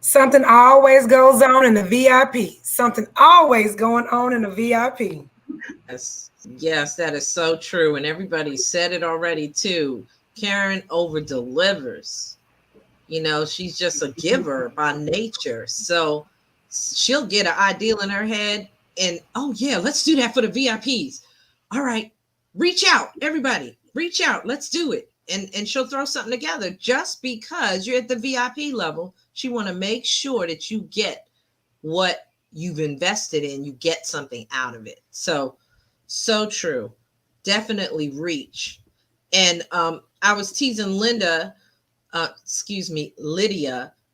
Something always goes on in the VIP. Something always going on in the VIP. Yes, that is so true. And everybody said it already too. Karen over delivers. She's just a giver by nature. So she'll get an ideal in her head and, oh yeah, let's do that for the VIPs. All right, reach out, everybody, reach out. Let's do it. And she'll throw something together just because you're at the VIP level. She want to make sure that you get what you've invested in, you get something out of it. So true. Definitely reach. And I was teasing Lydia,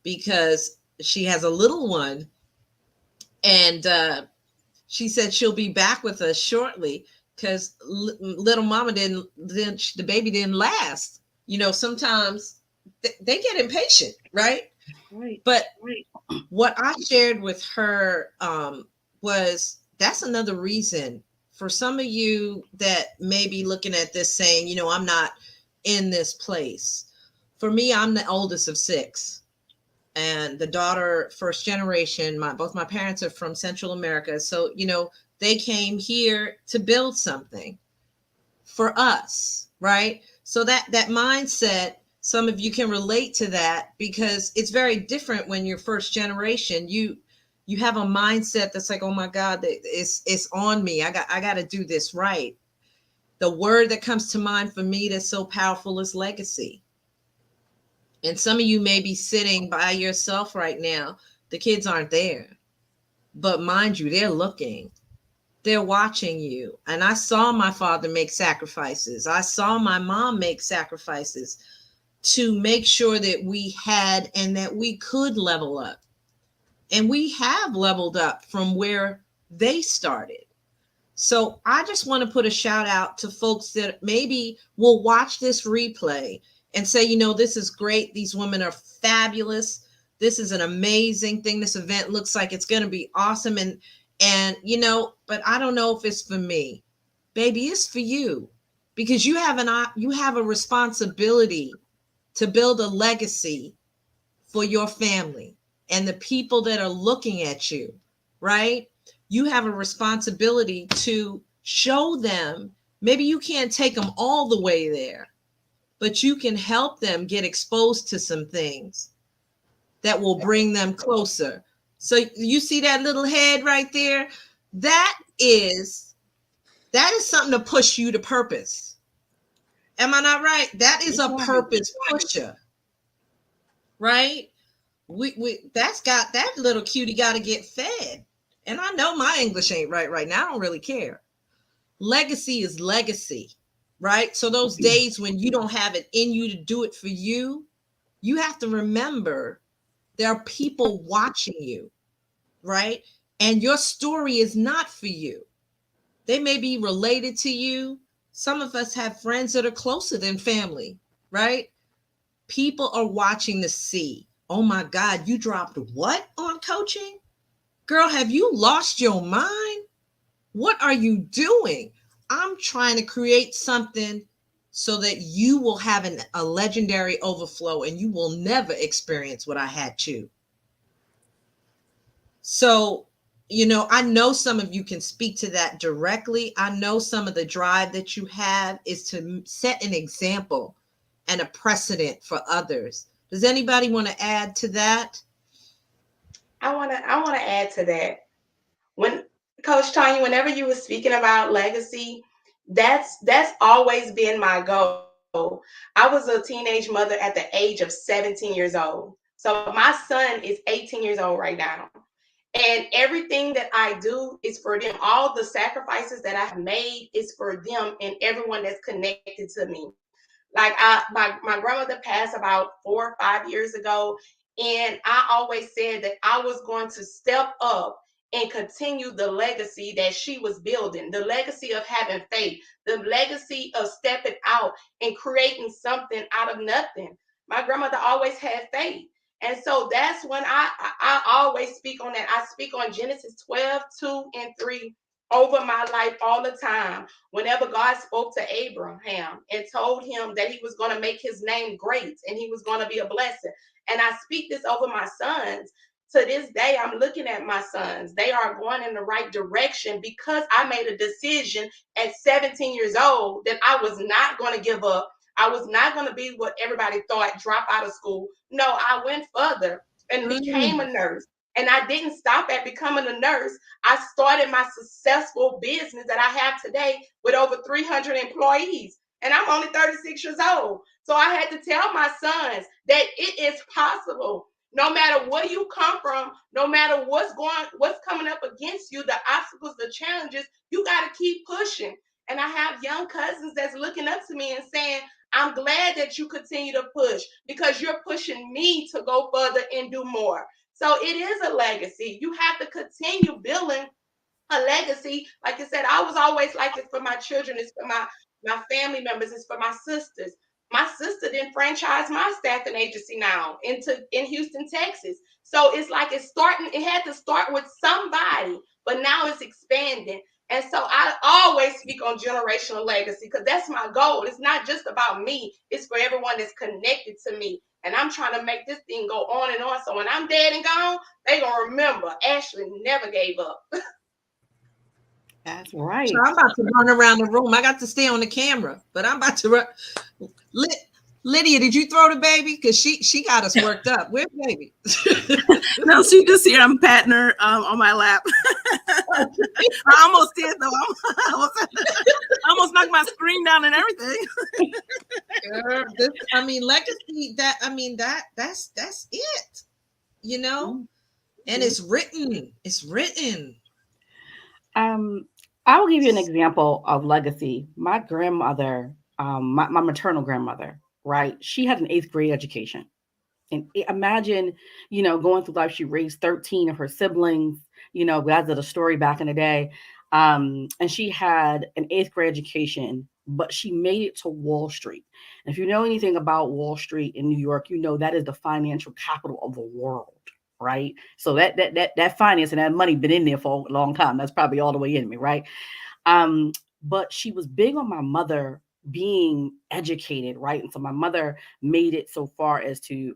because she has a little one. And she said she'll be back with us shortly because little mama the baby didn't last. Sometimes they get impatient, right? Right. But what I shared with her was that's another reason for some of you that may be looking at this saying, I'm not in this place. For me, I'm the oldest of 6. And the daughter, first generation, both my parents are from Central America. So, they came here to build something for us, right? So that mindset, some of you can relate to that because it's very different when you're first generation. You have a mindset that's like, oh my God, it's on me. I got to do this right. The word that comes to mind for me that's so powerful is legacy. And some of you may be sitting by yourself right now. The kids aren't there. But mind you, they're looking. They're watching you. And I saw my father make sacrifices. I saw my mom make sacrifices to make sure that we had and that we could level up. And we have leveled up from where they started. So I just want to put a shout out to folks that maybe will watch this replay and say, this is great. These women are fabulous. This is an amazing thing. This event looks like it's going to be awesome. And but I don't know if it's for me. Baby, it's for you because you have a responsibility to build a legacy for your family and the people that are looking at you, right? You have a responsibility to show them. Maybe you can't take them all the way there, but you can help them get exposed to some things that will bring them closer. So you see that little head right there? That is something to push you to purpose. Am I not right? That is a purpose pusher, right? That little cutie got to get fed. And I know my English ain't right now. I don't really care. Legacy is legacy, right? So those days when you don't have it in you to do it for you, You have to remember there are people watching you, right? And your story is not for you. They may be related to you. Some of us have friends that are closer than family, right? People are watching to see, oh my God, you dropped what on coaching? Girl, have you lost your mind? What are you doing? I'm trying to create something so that you will have a legendary overflow and you will never experience what I had to. So, I know some of you can speak to that directly. I know some of the drive that you have is to set an example and a precedent for others. Does anybody want to add to that? I wanna add to that. When Coach Tanya, whenever you were speaking about legacy, that's always been my goal. I was a teenage mother at the age of 17 years old. So my son is 18 years old right now. And everything that I do is for them. All the sacrifices that I have made is for them and everyone that's connected to me. Like my grandmother passed about 4 or 5 years ago, and I always said that I was going to step up and continue the legacy that she was building, the legacy of having faith, the legacy of stepping out and creating something out of nothing. My grandmother always had faith. And so that's when I always speak on that. I speak on Genesis 12:2 and 3 over my life all the time. Whenever God spoke to Abraham and told him that he was going to make his name great and he was going to be a blessing. And I speak this over my sons. To this day, I'm looking at my sons. They are going in the right direction because I made a decision at 17 years old that I was not going to give up. I was not going to be what everybody thought, drop out of school. No, I went further and became a nurse. And I didn't stop at becoming a nurse. I started my successful business that I have today with over 300 employees. And I'm only 36 years old. So I had to tell my sons that it is possible. No matter where you come from, no matter what's coming up against you, the obstacles, the challenges, you got to keep pushing. And I have young cousins that's looking up to me and saying, I'm glad that you continue to push because you're pushing me to go further and do more. So it is a legacy. You have to continue building a legacy. Like I said, I was always like, it's for my children, it's for my family members, it's for my sisters. My sister didn't franchise my staffing agency now in Houston, Texas. So it's like it had to start with somebody, but now it's expanding. And so I always speak on generational legacy because that's my goal. It's not just about me, it's for everyone that's connected to me. And I'm trying to make this thing go on and on. So when I'm dead and gone, they gonna remember Ashley never gave up. That's right. So I'm about to run around the room. I got to stay on the camera, but I'm about to run. Lydia, did you throw the baby? Because she got us worked up. Where's baby? No, she just here. I'm patting her on my lap. I almost did though. I almost knocked my screen down and everything. Legacy. That's it. And it's written. It's written. I will give you an example of legacy. My grandmother, my maternal grandmother, right? She had an 8th grade education. And imagine, going through life, she raised 13 of her siblings, as of the story back in the day. And she had an 8th grade education, but she made it to Wall Street. And if you know anything about Wall Street in New York, that is the financial capital of the world. Right. So that finance and that money been in there for a long time. That's probably all the way in me. Right. But she was big on my mother being educated. Right. And so my mother made it so far as to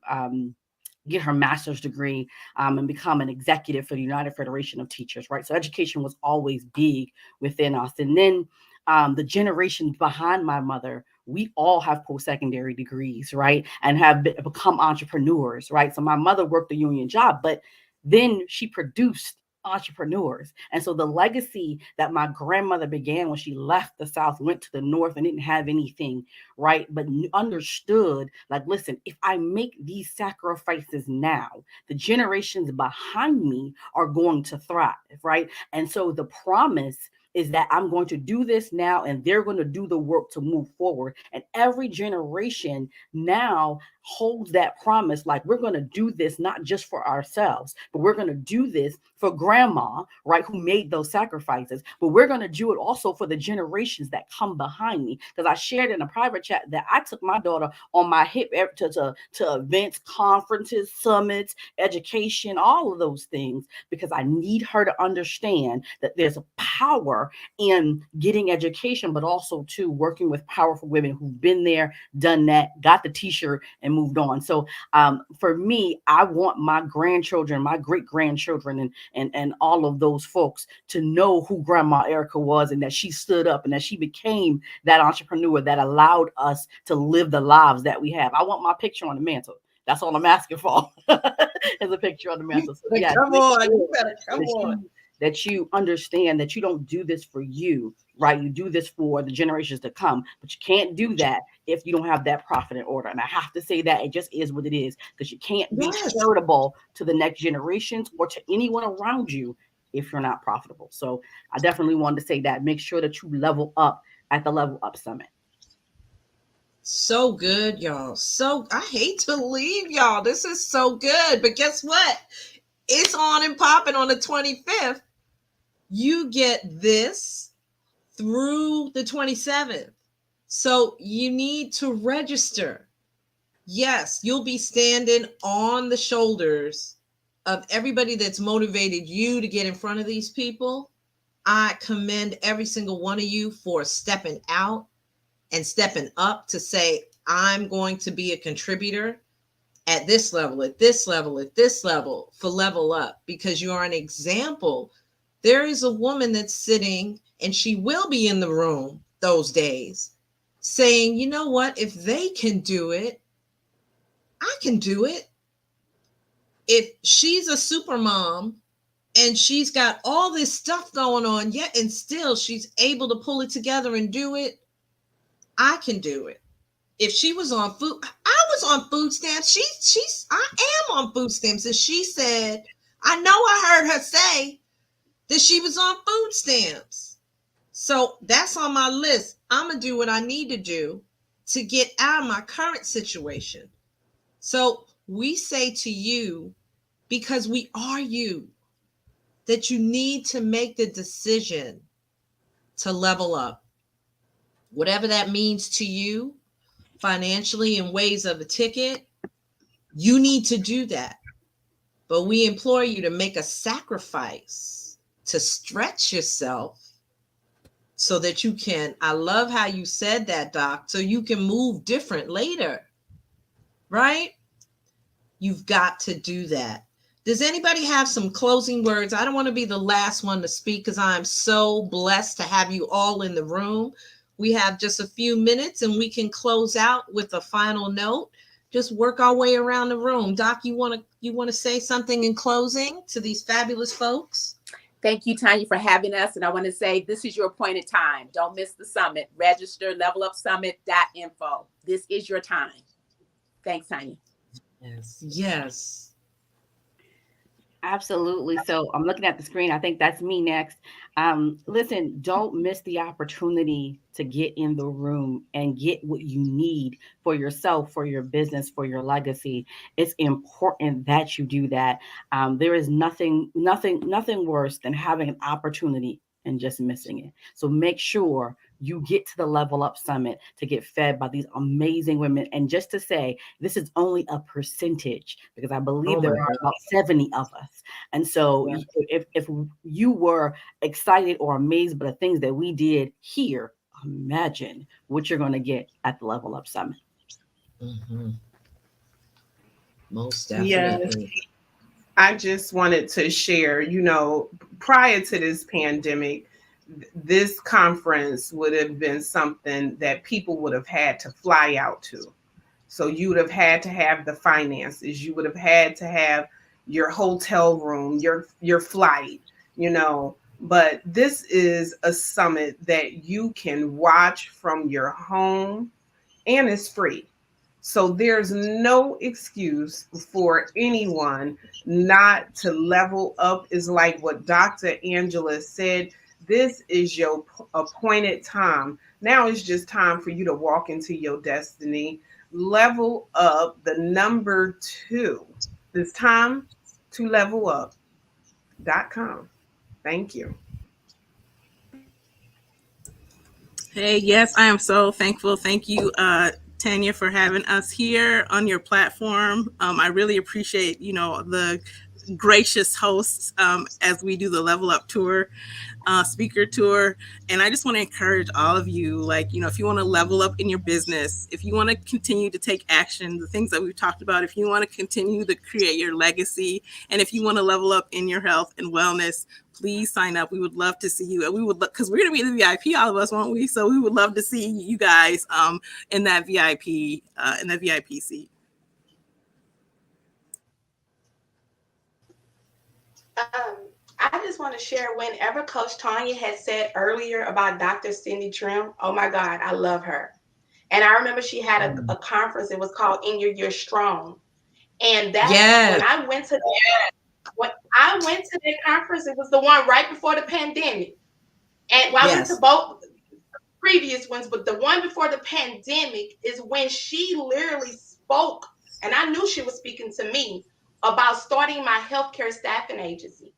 get her master's degree and become an executive for the United Federation of Teachers. Right. So education was always big within us. And then the generations behind my mother, we all have post-secondary degrees, right? And have become entrepreneurs, right? So my mother worked a union job, but then she produced entrepreneurs. And so the legacy that my grandmother began when she left the South, went to the North and didn't have anything, right? But understood, like, listen, if I make these sacrifices now, the generations behind me are going to thrive, right? And so the promise is that I'm going to do this now, and they're going to do the work to move forward. And every generation now holds that promise, like we're going to do this not just for ourselves, but we're going to do this for grandma, right, who made those sacrifices, but we're going to do it also for the generations that come behind me. Because I shared in a private chat that I took my daughter on my hip to events, conferences, summits, education, all of those things, because I need her to understand that there's a power in getting education, but also to working with powerful women who've been there, done that, got the t-shirt, and moved on. So for me, I want my grandchildren, my great grandchildren, and all of those folks to know who Grandma Erica was, and that she stood up and that she became that entrepreneur that allowed us to live the lives that we have. I want my picture on the mantle. That's all I'm asking for. Is a picture on the mantle. So, yeah, Come on, you better come on. That you understand that you don't do this for you, right? You do this for the generations to come, but you can't do that if you don't have that profit in order. And I have to say that it just is what it is, because you can't be charitable to the next generations or to anyone around you if you're not profitable. So I definitely wanted to say that. Make sure that you level up at the Level Up Summit. So good, y'all. So I hate to leave y'all. This is so good. But guess what? It's on and popping on the 25th. You get this through the 27th. So you need to register. Yes, you'll be standing on the shoulders of everybody that's motivated you to get in front of these people. I commend every single one of you for stepping out and stepping up to say, I'm going to be a contributor at this level, at this level, at this level for Level Up, because you are an example. There is a woman that's sitting, and she will be in the room those days, saying, you know what, if they can do it, I can do it. If she's a super mom and she's got all this stuff going on, yet and still she's able to pull it together and do it, I can do it. If she was on food, I was on food stamps. I am on food stamps. And she said, I know I heard her say that she was on food stamps. So that's on my list. I'm going to do what I need to do to get out of my current situation. So we say to you, because we are you, that you need to make the decision to level up. Whatever that means to you, financially, in ways of a ticket, you need to do that. But we implore you to make a sacrifice, to stretch yourself so that you can, I love how you said that, Doc, so you can move different later, right? You've got to do that. Does anybody have some closing words? I don't want to be the last one to speak because I'm so blessed to have you all in the room. We have just a few minutes and we can close out with a final note. Just work our way around the room. Doc, you want to say something in closing to these fabulous folks? Thank you, Tanya, for having us. And I want to say this is your appointed time. Don't miss the summit. Register levelupsummit.info. This is your time. Thanks, Tanya. Yes. Absolutely. So I'm looking at the screen. I think that's me next. Listen, don't miss the opportunity to get in the room and get what you need for yourself, for your business, for your legacy. It's important that you do that. There is nothing worse than having an opportunity and just missing it. So make sure you get to the Level Up Summit to get fed by these amazing women. And just to say, this is only a percentage, because I believe there are about 70 of us. And so if you were excited or amazed by the things that we did here, imagine what you're going to get at the Level Up Summit. Mm-hmm. Most definitely. Yes. I just wanted to share, prior to this pandemic, this conference would have been something that people would have had to fly out to. So you would have had to have the finances. You would have had to have your hotel room, your flight, But this is a summit that you can watch from your home, and it's free. So there's no excuse for anyone not to level up. Is like what Dr. Angela said. This is your appointed time. Now it's just time for you to walk into your destiny. Level up, the number 2. It's time to level up.com. Thank you. Hey, yes, I am so thankful. Thank you, Tanya, for having us here on your platform. I really appreciate, the gracious hosts as we do the Level Up Tour. Speaker tour. And I just want to encourage all of you, if you want to level up in your business, if you want to continue to take action, the things that we've talked about, if you want to continue to create your legacy, and if you want to level up in your health and wellness, please sign up. We would love to see you. And we would, because we're going to be in the VIP, all of us, won't we? So we would love to see you guys in that VIP seat. I just want to share whenever Coach Tanya had said earlier about Dr. Cindy Trim, oh my God, I love her. And I remember she had a conference, it was called In Your Year Strong. And that's Yes. when I went to that conference, it was the one right before the pandemic. And I went to both previous ones, but the one before the pandemic is when she literally spoke, and I knew she was speaking to me about starting my healthcare staffing agency.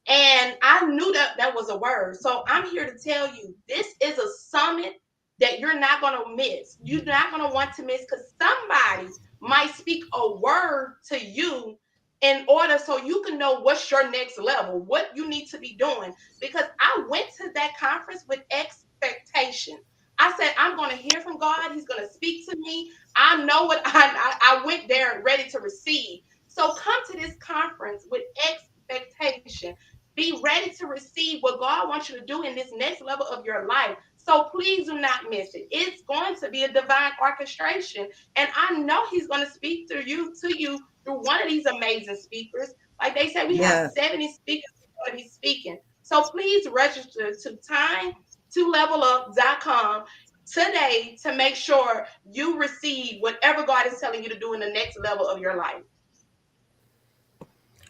And I knew that was a word. So I'm here to tell you, this is a summit that you're not going to miss. You're not going to want to miss, because somebody might speak a word to you in order so you can know what's your next level, what you need to be doing. Because I went to that conference with expectation. I said, I'm going to hear from God. He's going to speak to me. I know what I went there ready to receive. So come to this conference with expectation. Be ready to receive what God wants you to do in this next level of your life. So please do not miss it. It's going to be a divine orchestration. And I know He's going to speak to you through one of these amazing speakers. Like they said, we have 70 speakers going to be speaking. So please register to time2levelup.com today to make sure you receive whatever God is telling you to do in the next level of your life.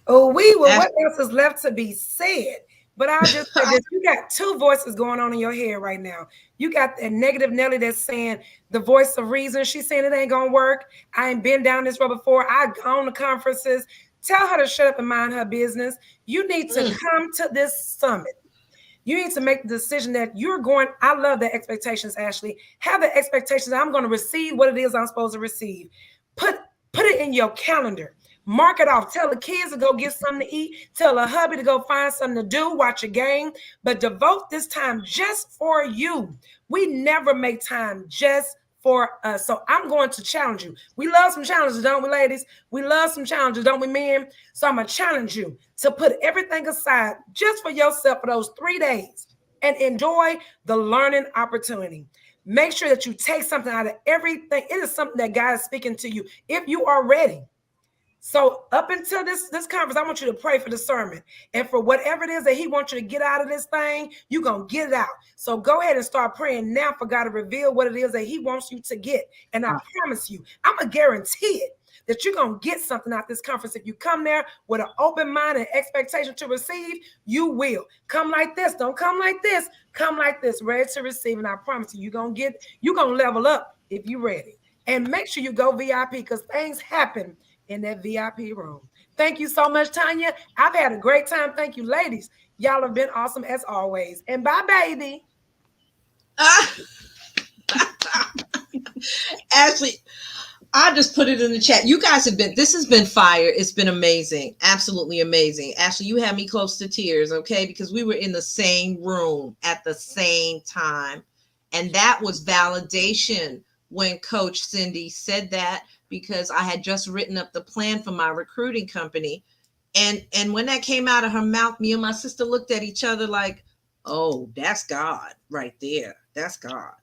Oh, what else is left to be said? But I'll just say this, you got two voices going on in your head right now. You got that negative Nelly that's saying the voice of reason. She's saying it ain't going to work. I ain't been down this road before. I've gone to conferences. Tell her to shut up and mind her business. You need to come to this summit. You need to make the decision that you're going. I love the expectations, Ashley. Have the expectations. I'm going to receive what it is I'm supposed to receive. Put it in your calendar. Mark it off. Tell the kids to go get something to eat. Tell a hubby to go find something to do, watch a game. But devote this time just for you. We never make time just for us. So I'm going to challenge you. We love some challenges, don't we, ladies? We love some challenges, don't we, men? So I'm going to challenge you to put everything aside just for yourself for those 3 days and enjoy the learning opportunity. Make sure that you take something out of everything. It is something that God is speaking to you if you are ready. So up until this conference, I want you to pray for discernment. And for whatever it is that He wants you to get out of this thing, you're going to get it out. So go ahead and start praying now for God to reveal what it is that He wants you to get. And I promise you, I'm going to guarantee it, that you're going to get something out of this conference. If you come there with an open mind and expectation to receive, you will. Come like this. Don't come like this. Come like this, ready to receive. And I promise you, you're going to level up if you're ready. And make sure you go VIP, because things happen in that VIP room. Thank you so much, Tanya. I've had a great time. Thank you, ladies. Y'all have been awesome as always. And bye, baby. Ashley, I just put it in the chat. You guys this has been fire. It's been amazing. Absolutely amazing. Ashley, you had me close to tears, okay? Because we were in the same room at the same time. And that was validation when Coach Cindy said that, because I had just written up the plan for my recruiting company. And when that came out of her mouth, me and my sister looked at each other like, oh, that's God right there. That's God.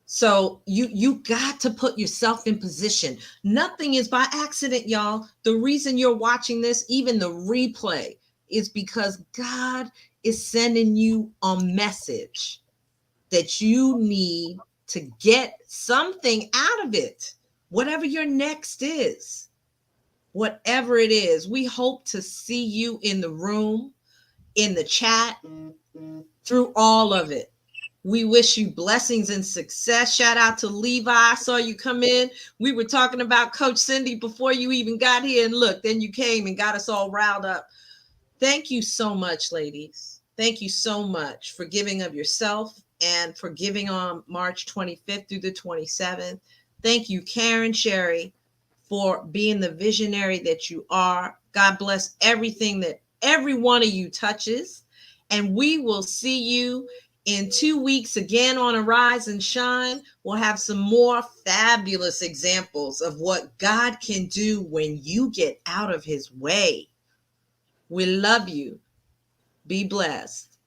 So you got to put yourself in position. Nothing is by accident, y'all. The reason you're watching this, even the replay, is because God is sending you a message that you need to get something out of it. Whatever your next is, whatever it is, we hope to see you in the room, in the chat. through all of it. We wish you blessings and success. Shout out to Levi. I saw you come in. We were talking about Coach Cindy before you even got here. And look, then you came and got us all riled up. Thank you so much, ladies. Thank you so much for giving of yourself and for giving on March 25th through the 27th. Thank you, Karen Sherry, for being the visionary that you are. God bless everything that every one of you touches. And we will see you in 2 weeks again on Arise and Shine. We'll have some more fabulous examples of what God can do when you get out of his way. We love you. Be blessed.